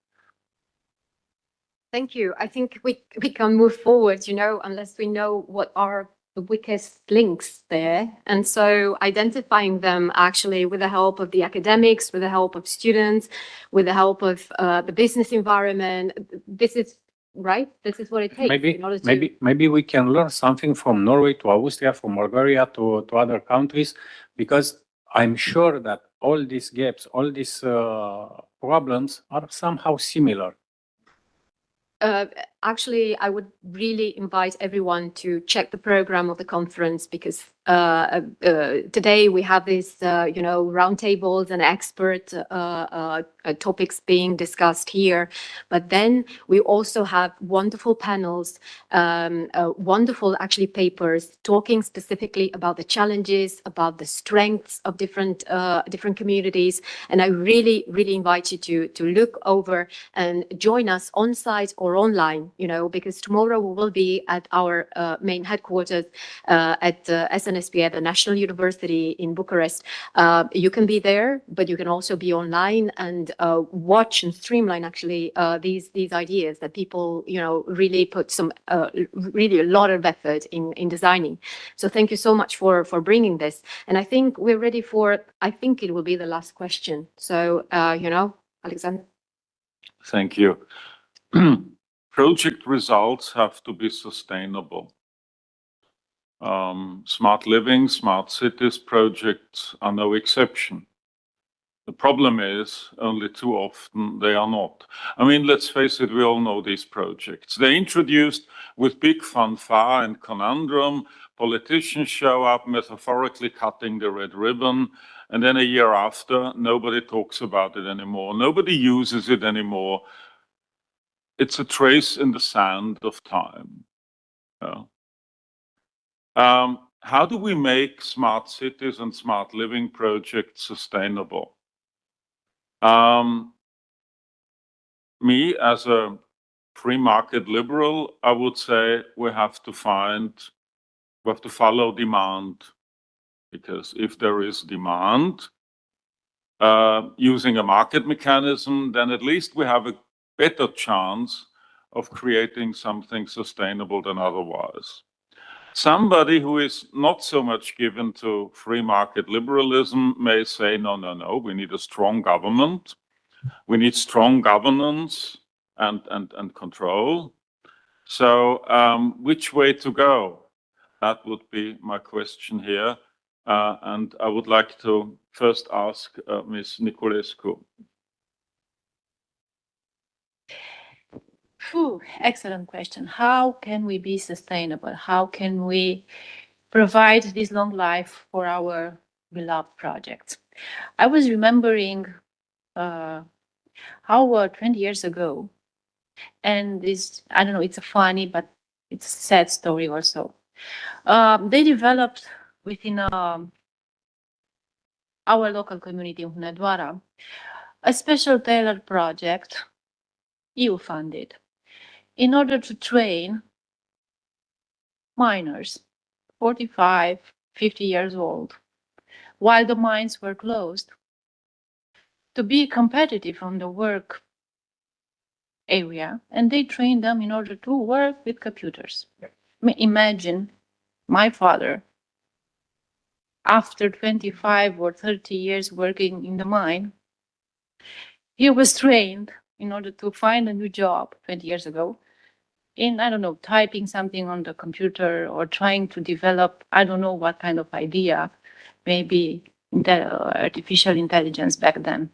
Thank you. I think we can move forward, unless we know what are the weakest links there. And so identifying them actually with the help of the academics, with the help of students, with the help of the business environment, this is right. This is what it takes in order to... Maybe we can learn something from Norway to Austria, from Bulgaria to other countries, because I'm sure that all these gaps, all these problems are somehow similar. Actually, I would really invite everyone to check the program of the conference, because today we have these, roundtables and expert topics being discussed here. But then we also have wonderful panels, wonderful actually papers talking specifically about the challenges, about the strengths of different communities. And I really, really invite you to look over and join us on site or online, because tomorrow we will be at our main headquarters at SNSPA, the National University in Bucharest. You can be there, but you can also be online and watch and streamline actually these ideas that people, really put some really a lot of effort in designing. So thank you so much for bringing this. And I think we're ready for, I think it will be the last question. So, Alexander. Thank you. Project results have to be sustainable. Smart living, smart cities projects are no exception. The problem is only too often they are not. I mean, let's face it, we all know these projects. They're introduced with big fanfare and conundrum. Politicians show up metaphorically cutting the red ribbon, and then a year after, nobody talks about it anymore. Nobody uses it anymore. It's a trace in the sand of time. How do we make smart cities and smart living projects sustainable? Me, as a free market liberal, I would say we have to follow demand. Because if there is demand, using a market mechanism, then at least we have a better chance of creating something sustainable than otherwise. Somebody who is not so much given to free market liberalism may say, no, we need a strong government. We need strong governance and control. So which way to go? That would be my question here. And I would like to first ask Ms. Niculescu. Excellent question. How can we be sustainable? How can we provide this long life for our beloved projects? I was remembering how 20 years ago, and this, I don't know, it's a funny, but it's a sad story also. They developed within our local community of Eduard a special tailored project, EU funded, in order to train miners, 45, 50 years old, while the mines were closed, to be competitive on the work area, and they trained them in order to work with computers. Imagine my father, after 25 or 30 years working in the mine, he was trained in order to find a new job 20 years ago in, I don't know, typing something on the computer or trying to develop, I don't know what kind of idea, maybe artificial intelligence back then.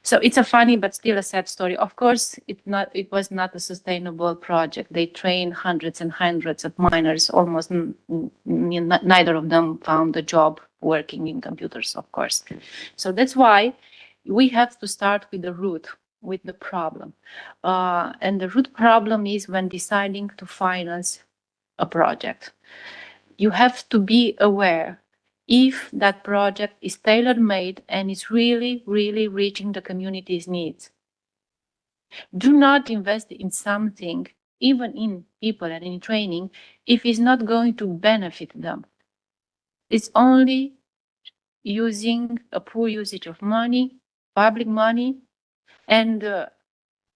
So it's a funny but still a sad story. Of course, it was not a sustainable project. They trained hundreds and hundreds of miners. Almost neither of them found a job working in computers, of course. So that's why we have to start with the root, with the problem. And the root problem is when deciding to finance a project. You have to be aware if that project is tailor-made and is really, really reaching the community's needs. Do not invest in something, even in people and in training, if it's not going to benefit them. It's only using a poor usage of money, public money, and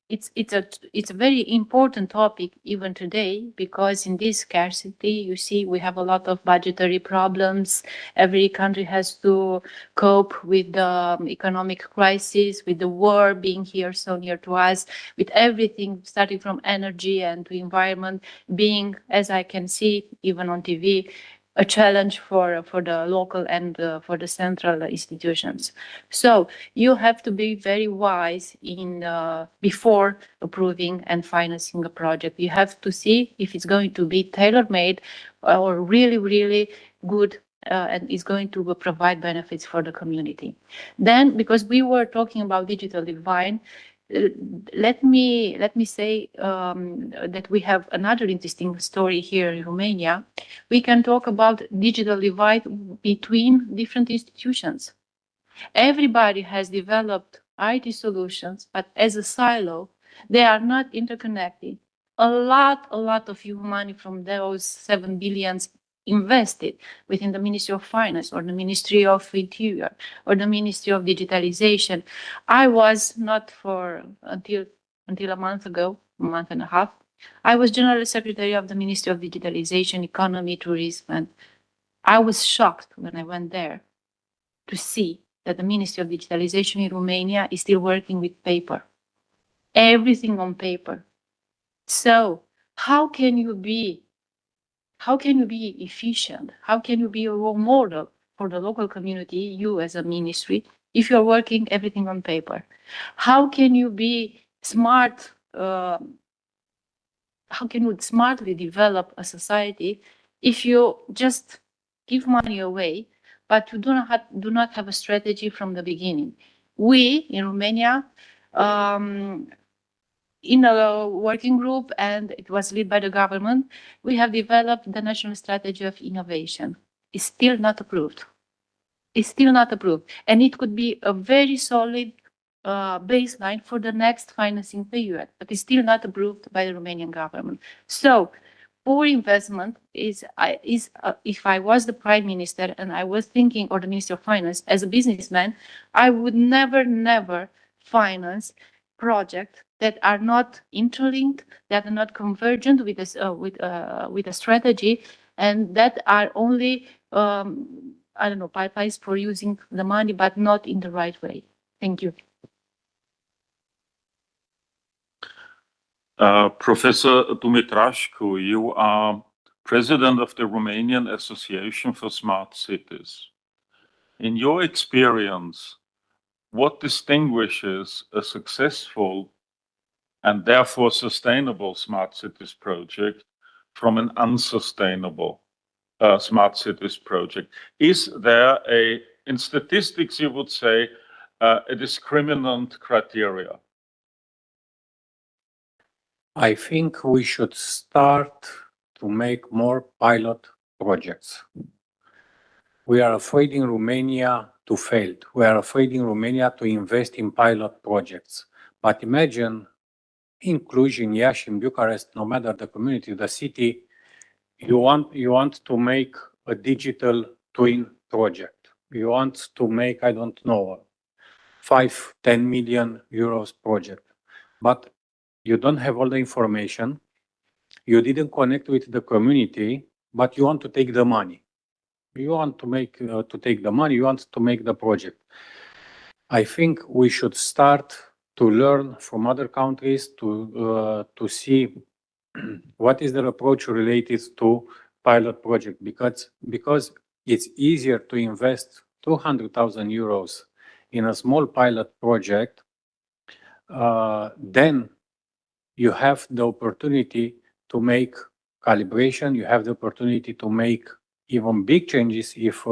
it's a very important topic even today, because in this scarcity, you see, we have a lot of budgetary problems. Every country has to cope with the economic crisis, with the war being here so near to us, with everything starting from energy and to environment being, as I can see even on TV, a challenge for the local and for the central institutions. So you have to be very wise in before approving and financing a project. You have to see if it's going to be tailor-made or really, really good and is going to provide benefits for the community. Then, because we were talking about digital divide, let me say that we have another interesting story here in Romania. We can talk about digital divide between different institutions. Everybody has developed IT solutions, but as a silo, they are not interconnected. A lot of human money from those 7 billions invested within the Ministry of Finance or the Ministry of Interior or the Ministry of Digitalization. I was not for until a month ago, a month and a half, I was General Secretary of the Ministry of Digitalization, Economy, Tourism, and I was shocked when I went there to see that the Ministry of Digitalization in Romania is still working with paper. Everything on paper. So how can you be efficient? How can you be a role model for the local community, you as a ministry, if you're working everything on paper? How can you be smart? How can you smartly develop a society if you just give money away, but you do not have a strategy from the beginning? We in Romania, in a working group, and it was led by the government, we have developed the National Strategy of Innovation. It's still not approved. It's still not approved. And it could be a very solid baseline for the next financing period, but it's still not approved by the Romanian government. So poor investment is if I was the Prime Minister and I was thinking, or the Minister of Finance, as a businessman, I would never finance projects that are not interlinked, that are not convergent with this, with a strategy, and that are only I don't know, pipelines for using the money, but not in the right way. Thank you. Professor Dumitrașcu, you are president of the Romanian Association for Smart Cities. In your experience, what distinguishes a successful and therefore sustainable smart cities project from an unsustainable smart cities project? Is there in statistics, you would say, a discriminant criteria? I think we should start to make more pilot projects. We are afraid in Romania to fail. We are afraid in Romania to invest in pilot projects. But imagine in Cluj, in Iași, in Bucharest, no matter the community, the city, you want to make a digital twin project. You want to make, I don't know, 5-10 million euros project. But you don't have all the information. You didn't connect with the community, but you want to take the money. You want to make to take the money. You want to make the project. I think we should start to learn from other countries to see what is their approach related to pilot project, because it's easier to invest 200,000 euros in a small pilot project, then you have the opportunity to make calibration, you have the opportunity to make even big changes if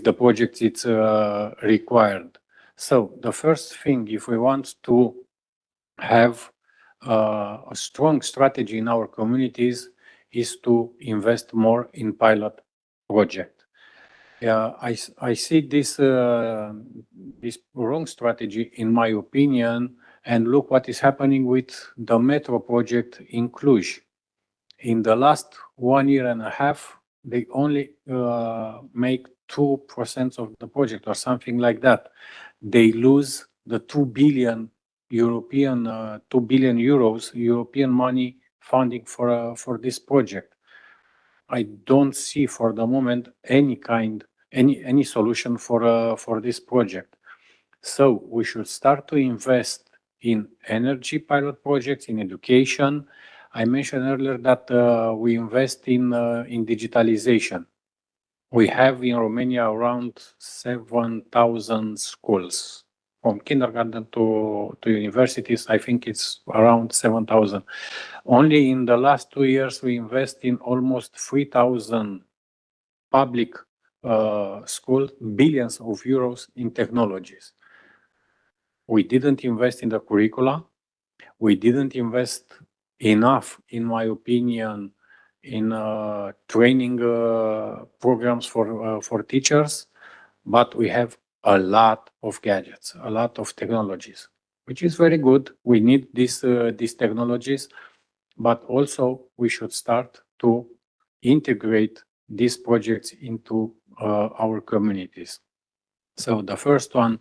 the project is required. So the first thing, if we want to have a strong strategy in our communities, is to invest more in pilot project. I see this wrong strategy, in my opinion, and look what is happening with the metro project in Cluj. In the last 1 year and a half, they only make 2% of the project or something like that. They lose the 2 billion European European money funding for this project. I don't see for the moment any solution for this project. So we should start to invest in energy pilot projects, in education. I mentioned earlier that we invest in digitalization. We have in Romania around 7,000 schools, from kindergarten to universities. I think it's around 7,000. Only in the last 2 years, we invest in almost 3,000 public schools, billions of euros in technologies. We didn't invest in the curricula. We didn't invest enough, in my opinion, in training programs for teachers, but we have a lot of gadgets, a lot of technologies, which is very good. We need these technologies, but also we should start to integrate these projects into our communities. So the first one,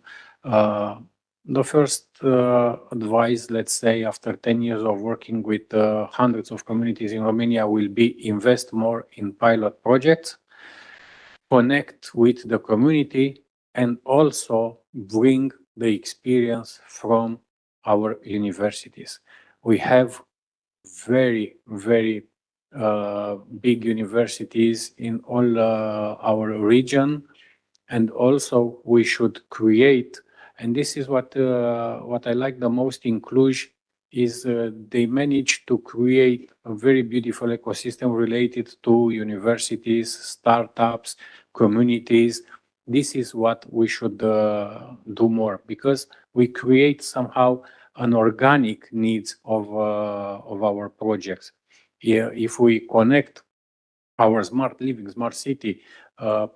the first advice, let's say, after 10 years of working with hundreds of communities in Romania, will be invest more in pilot projects, connect with the community, and also bring the experience from our universities. We have very, very big universities in all our region, and also we should create. And this is what I like the most in Cluj, is they managed to create a very beautiful ecosystem related to universities, startups, communities. This is what we should do more, because we create somehow an organic needs of our projects. If we connect our smart living, smart city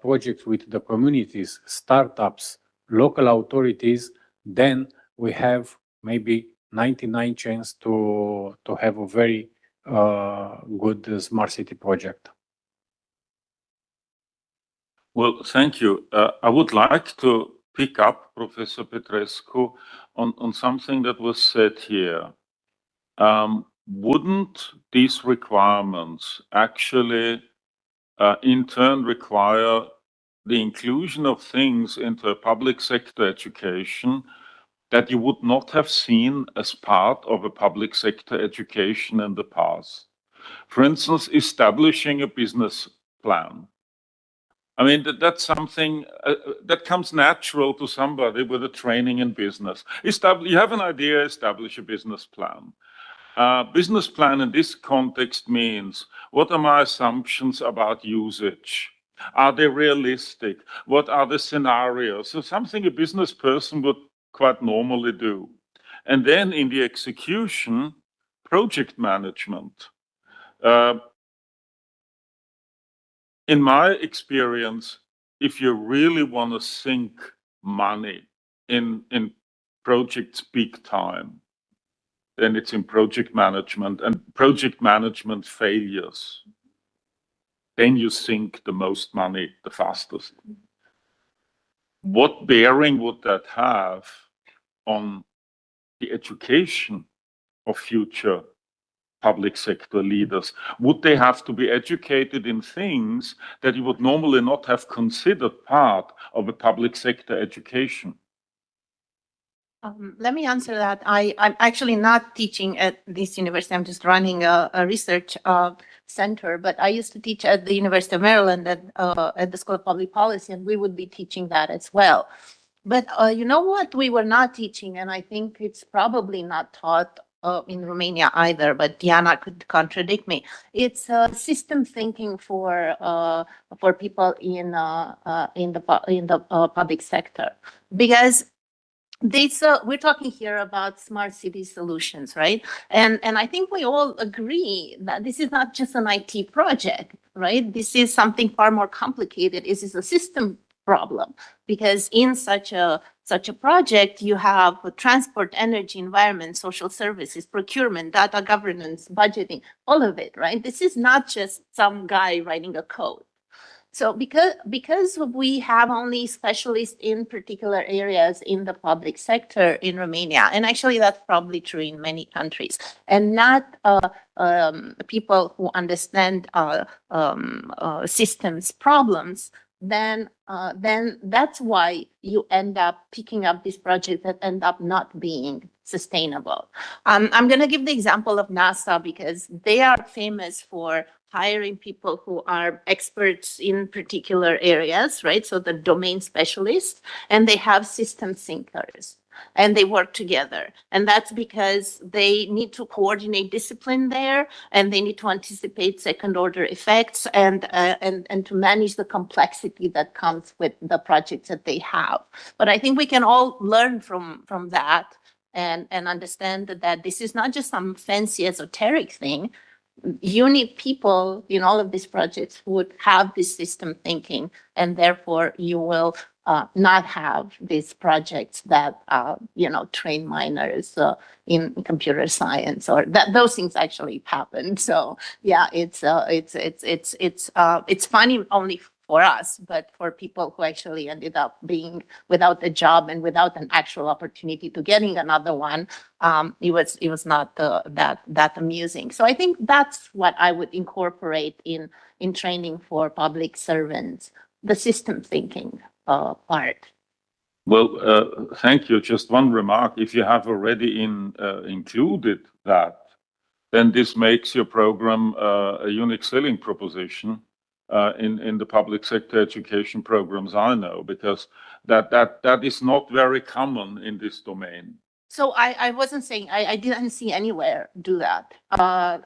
projects with the communities, startups, local authorities, then we have maybe 99 chance to have a very good smart city project. Well, thank you. I would like to pick up, Professor Petrescu, on something that was said here. Wouldn't these requirements actually in turn require the inclusion of things into a public sector education that you would not have seen as part of a public sector education in the past? For instance, establishing a business plan. I mean, that's something that comes natural to somebody with a training in business. You have an idea, establish a business plan. Business plan in this context means, what are my assumptions about usage? Are they realistic? What are the scenarios? So something a business person would quite normally do. And then in the execution, project management. In my experience, if you really want to sink money in projects big time, then it's in project management, and project management failures, then you sink the most money the fastest. What bearing would that have on the education of future public sector leaders? Would they have to be educated in things that you would normally not have considered part of a public sector education? Let me answer that. I'm actually not teaching at this university. I'm just running a research center, but I used to teach at the University of Maryland at the School of Public Policy, and we would be teaching that as well. But you know what we were not teaching, and I think it's probably not taught in Romania either, but Diana could contradict me. It's system thinking for people in the public sector, because we're talking here about smart city solutions, right? And I think we all agree that this is not just an IT project, right? This is something far more complicated. This is a system problem, because in such a project, you have transport, energy, environment, social services, procurement, data governance, budgeting, all of it, right? This is not just some guy writing a code. So because we have only specialists in particular areas in the public sector in Romania, and actually that's probably true in many countries, and not people who understand systems problems, then that's why you end up picking up these projects that end up not being sustainable. I'm going to give the example of NASA, because they are famous for hiring people who are experts in particular areas, right? So the domain specialists, and they have system thinkers, and they work together. And that's because they need to coordinate discipline there, and they need to anticipate second order effects, and to manage the complexity that comes with the projects that they have. But I think we can all learn from that and understand that this is not just some fancy esoteric thing. You need people in all of these projects who would have this system thinking, and therefore you will not have these projects that train minors in computer science, or that those things actually happen. So yeah, it's funny only for us, but for people who actually ended up being without a job and without an actual opportunity to getting another one, it was not that amusing. So I think that's what I would incorporate in training for public servants, the system thinking part. Well, thank you. Just one remark. If you have already included that, then this makes your program a unique selling proposition in the public sector education programs I know, because that is not very common in this domain. So I wasn't saying, I didn't see anywhere do that.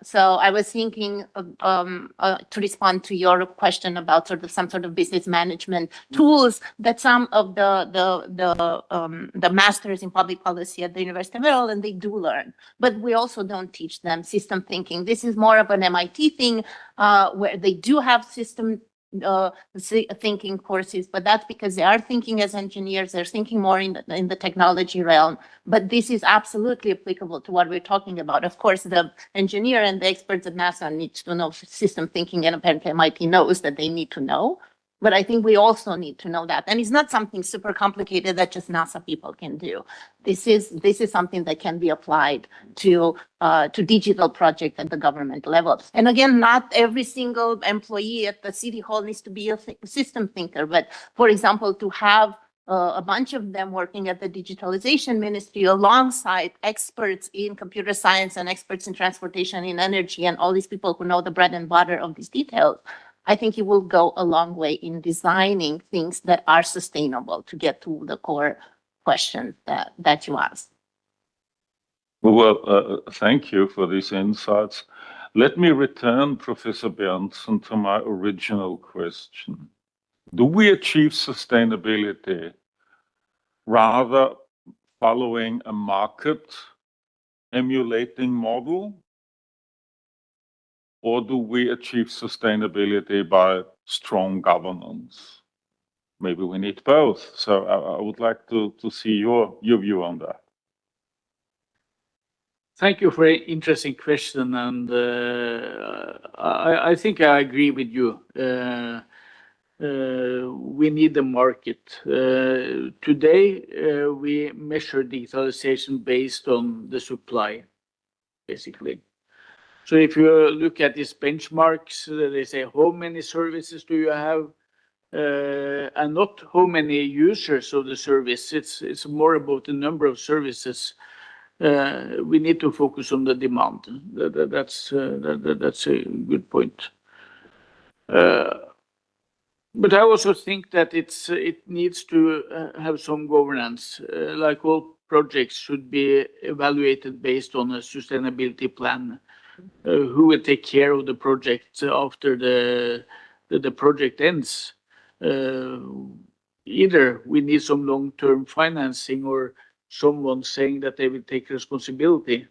So I was thinking to respond to your question about some sort of business management tools that some of the masters in public policy at the University of Maryland, they do learn. But we also don't teach them system thinking. This is more of an MIT thing where they do have system thinking courses, but that's because they are thinking as engineers. They're thinking more in the technology realm. But this is absolutely applicable to what we're talking about. Of course, the engineer and the experts at NASA need to know system thinking, and apparently MIT knows that they need to know. But I think we also need to know that. And it's not something super complicated that just NASA people can do. This is something that can be applied to digital projects at the government level. And again, not every single employee at the city hall needs to be a system thinker. But for example, to have a bunch of them working at the digitalization ministry alongside experts in computer science and experts in transportation, in energy, and all these people who know the bread and butter of these details, I think it will go a long way in designing things that are sustainable to get to the core question that you asked. Well, thank you for these insights. Let me return, Professor Berntzen, to my original question. Do we achieve sustainability rather following a market emulating model, or do we achieve sustainability by strong governance? Maybe we need both. So I would like to see your view on that. Thank you for an interesting question, and I think I agree with you. We need the market. Today, we measure digitalization based on the supply, basically. So if you look at these benchmarks, they say, how many services do you have? And not how many users of the service. It's more about the number of services. We need to focus on the demand. That's a good point. But I also think that it needs to have some governance. Like all projects should be evaluated based on a sustainability plan. Who will take care of the project after the project ends? Either we need some long-term financing or someone saying that they will take responsibility.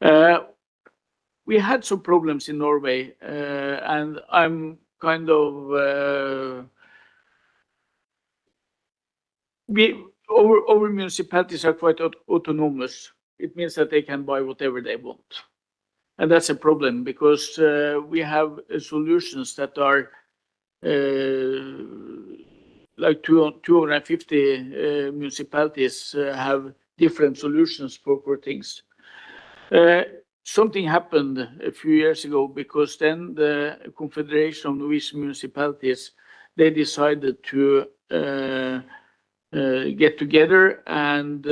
We had some problems in Norway, and I'm kind of our municipalities are quite autonomous. It means that they can buy whatever they want, and that's a problem because we have solutions that are like 250 municipalities have different solutions for things. Something happened a few years ago because then the Confederation of Norwegian Municipalities, they decided to get together and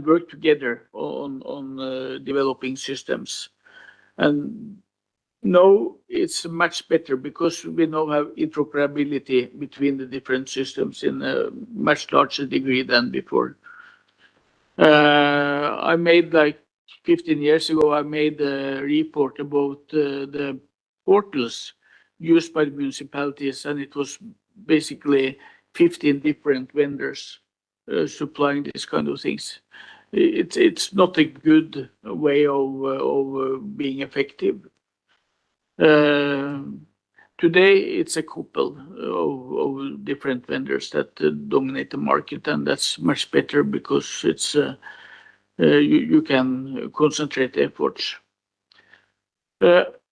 work together on developing systems. And now it's much better because we now have interoperability between the different systems in a much larger degree than before. I made like 15 years ago, I made a report about the portals used by the municipalities, and it was basically 15 different vendors supplying these kind of things. It's not a good way of being effective. Today, it's a couple of different vendors that dominate the market, and that's much better because it's you can concentrate efforts.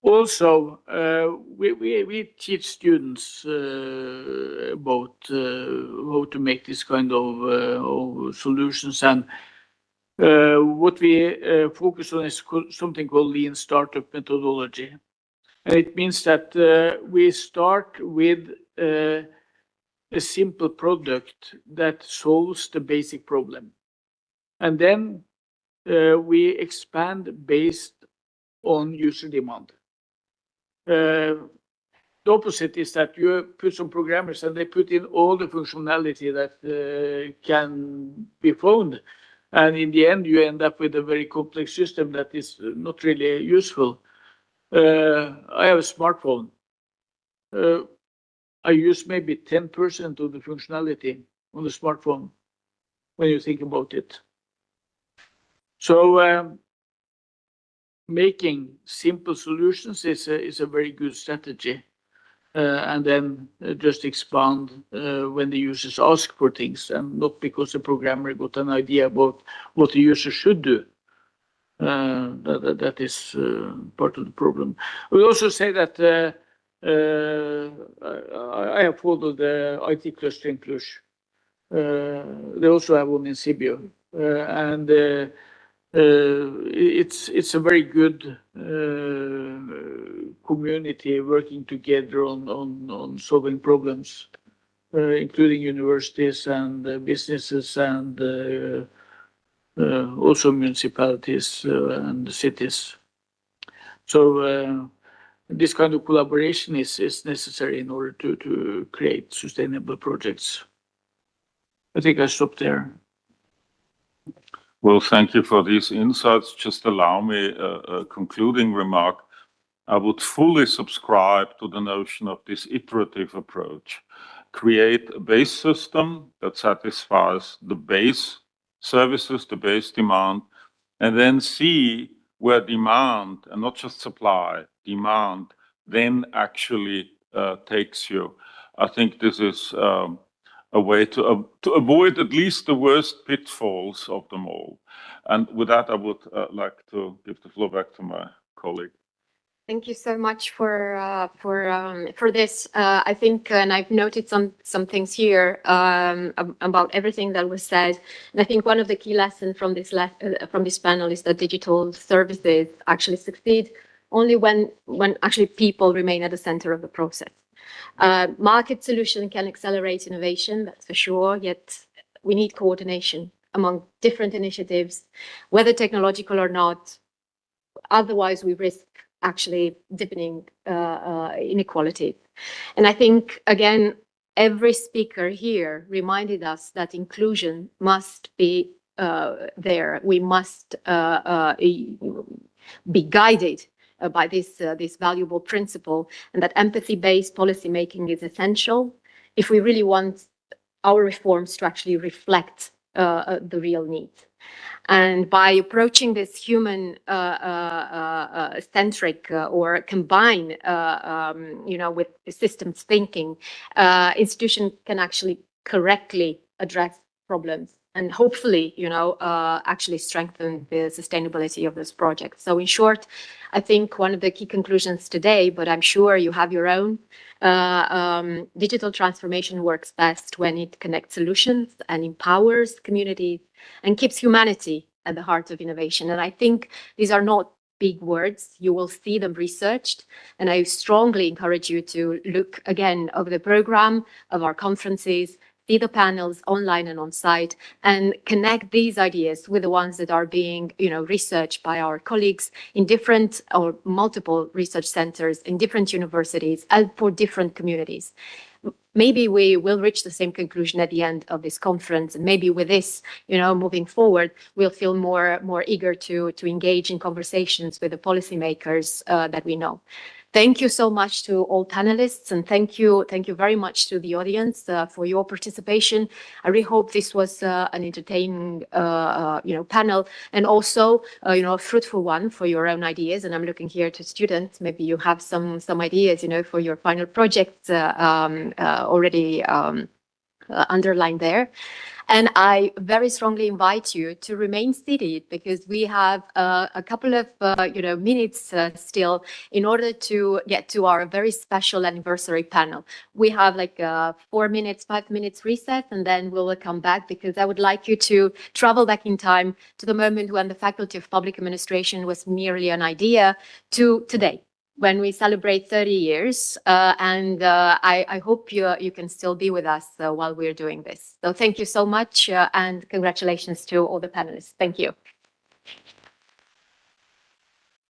Also, we teach students about how to make this kind of solutions, and what we focus on is something called lean startup methodology. And it means that we start with a simple product that solves the basic problem. And then we expand based on user demand. The opposite is that you put some programmers and they put in all the functionality that can be found. And in the end, you end up with a very complex system that is not really useful. I have a smartphone. I use maybe 10% of the functionality on the smartphone when you think about it. So making simple solutions is a very good strategy. And then just expand when the users ask for things, and not because the programmer got an idea about what the user should do. That is part of the problem. We also say that I have followed the IT cluster in Cluj. They also have one in Sibiu, and it's a very good community working together on solving problems, including universities and businesses and also municipalities and cities. So this kind of collaboration is necessary in order to create sustainable projects. I think I stop there. Well, thank you for these insights. Just allow me a concluding remark. I would fully subscribe to the notion of this iterative approach. Create a base system that satisfies the base services, the base demand, and then see where demand, and not just supply, demand, then actually takes you. I think this is a way to avoid at least the worst pitfalls of them all. And with that, I would like to give the floor back to my colleague. Thank you so much for this. I think, and I've noted some things here about everything that was said. And I think one of the key lessons from this panel is that digital services actually succeed only when actually people remain at the center of the process. Market solution can accelerate innovation, that's for sure. Yet we need coordination among different initiatives, whether technological or not. Otherwise, we risk actually deepening inequality. And I think, again, every speaker here reminded us that inclusion must be there. We must be guided by this valuable principle, and that empathy-based policy making is essential if we really want our reforms to actually reflect the real needs. And by approaching this human centric or combine, with systems thinking, institution can actually correctly address problems and hopefully, actually strengthen the sustainability of this project. So in short, I think one of the key conclusions today, but I'm sure you have your own, digital transformation works best when it connects solutions and empowers communities and keeps humanity at the heart of innovation. And I think these are not big words. You will see them researched. And I strongly encourage you to look again over the program of our conferences, see the panels online and on site, and connect these ideas with the ones that are being, researched by our colleagues in different or multiple research centers in different universities and for different communities. Maybe we will reach the same conclusion at the end of this conference, and maybe with this, moving forward, we'll feel more eager to engage in conversations with the policymakers that we know. Thank you so much to all panelists, and thank you very much to the audience for your participation. I really hope this was an entertaining, panel, and also, a fruitful one for your own ideas. And I'm looking here to students. Maybe you have some ideas, for your final projects already underlined there. And I very strongly invite you to remain seated, because we have a couple of minutes still in order to get to our very special anniversary panel. We have like 5 minutes recess, and then we will come back, because I would like you to travel back in time to the moment when the Faculty of Public Administration was merely an idea to today, when we celebrate 30 years. And I hope you can still be with us while we're doing this. So thank you so much, and congratulations to all the panelists. Thank you.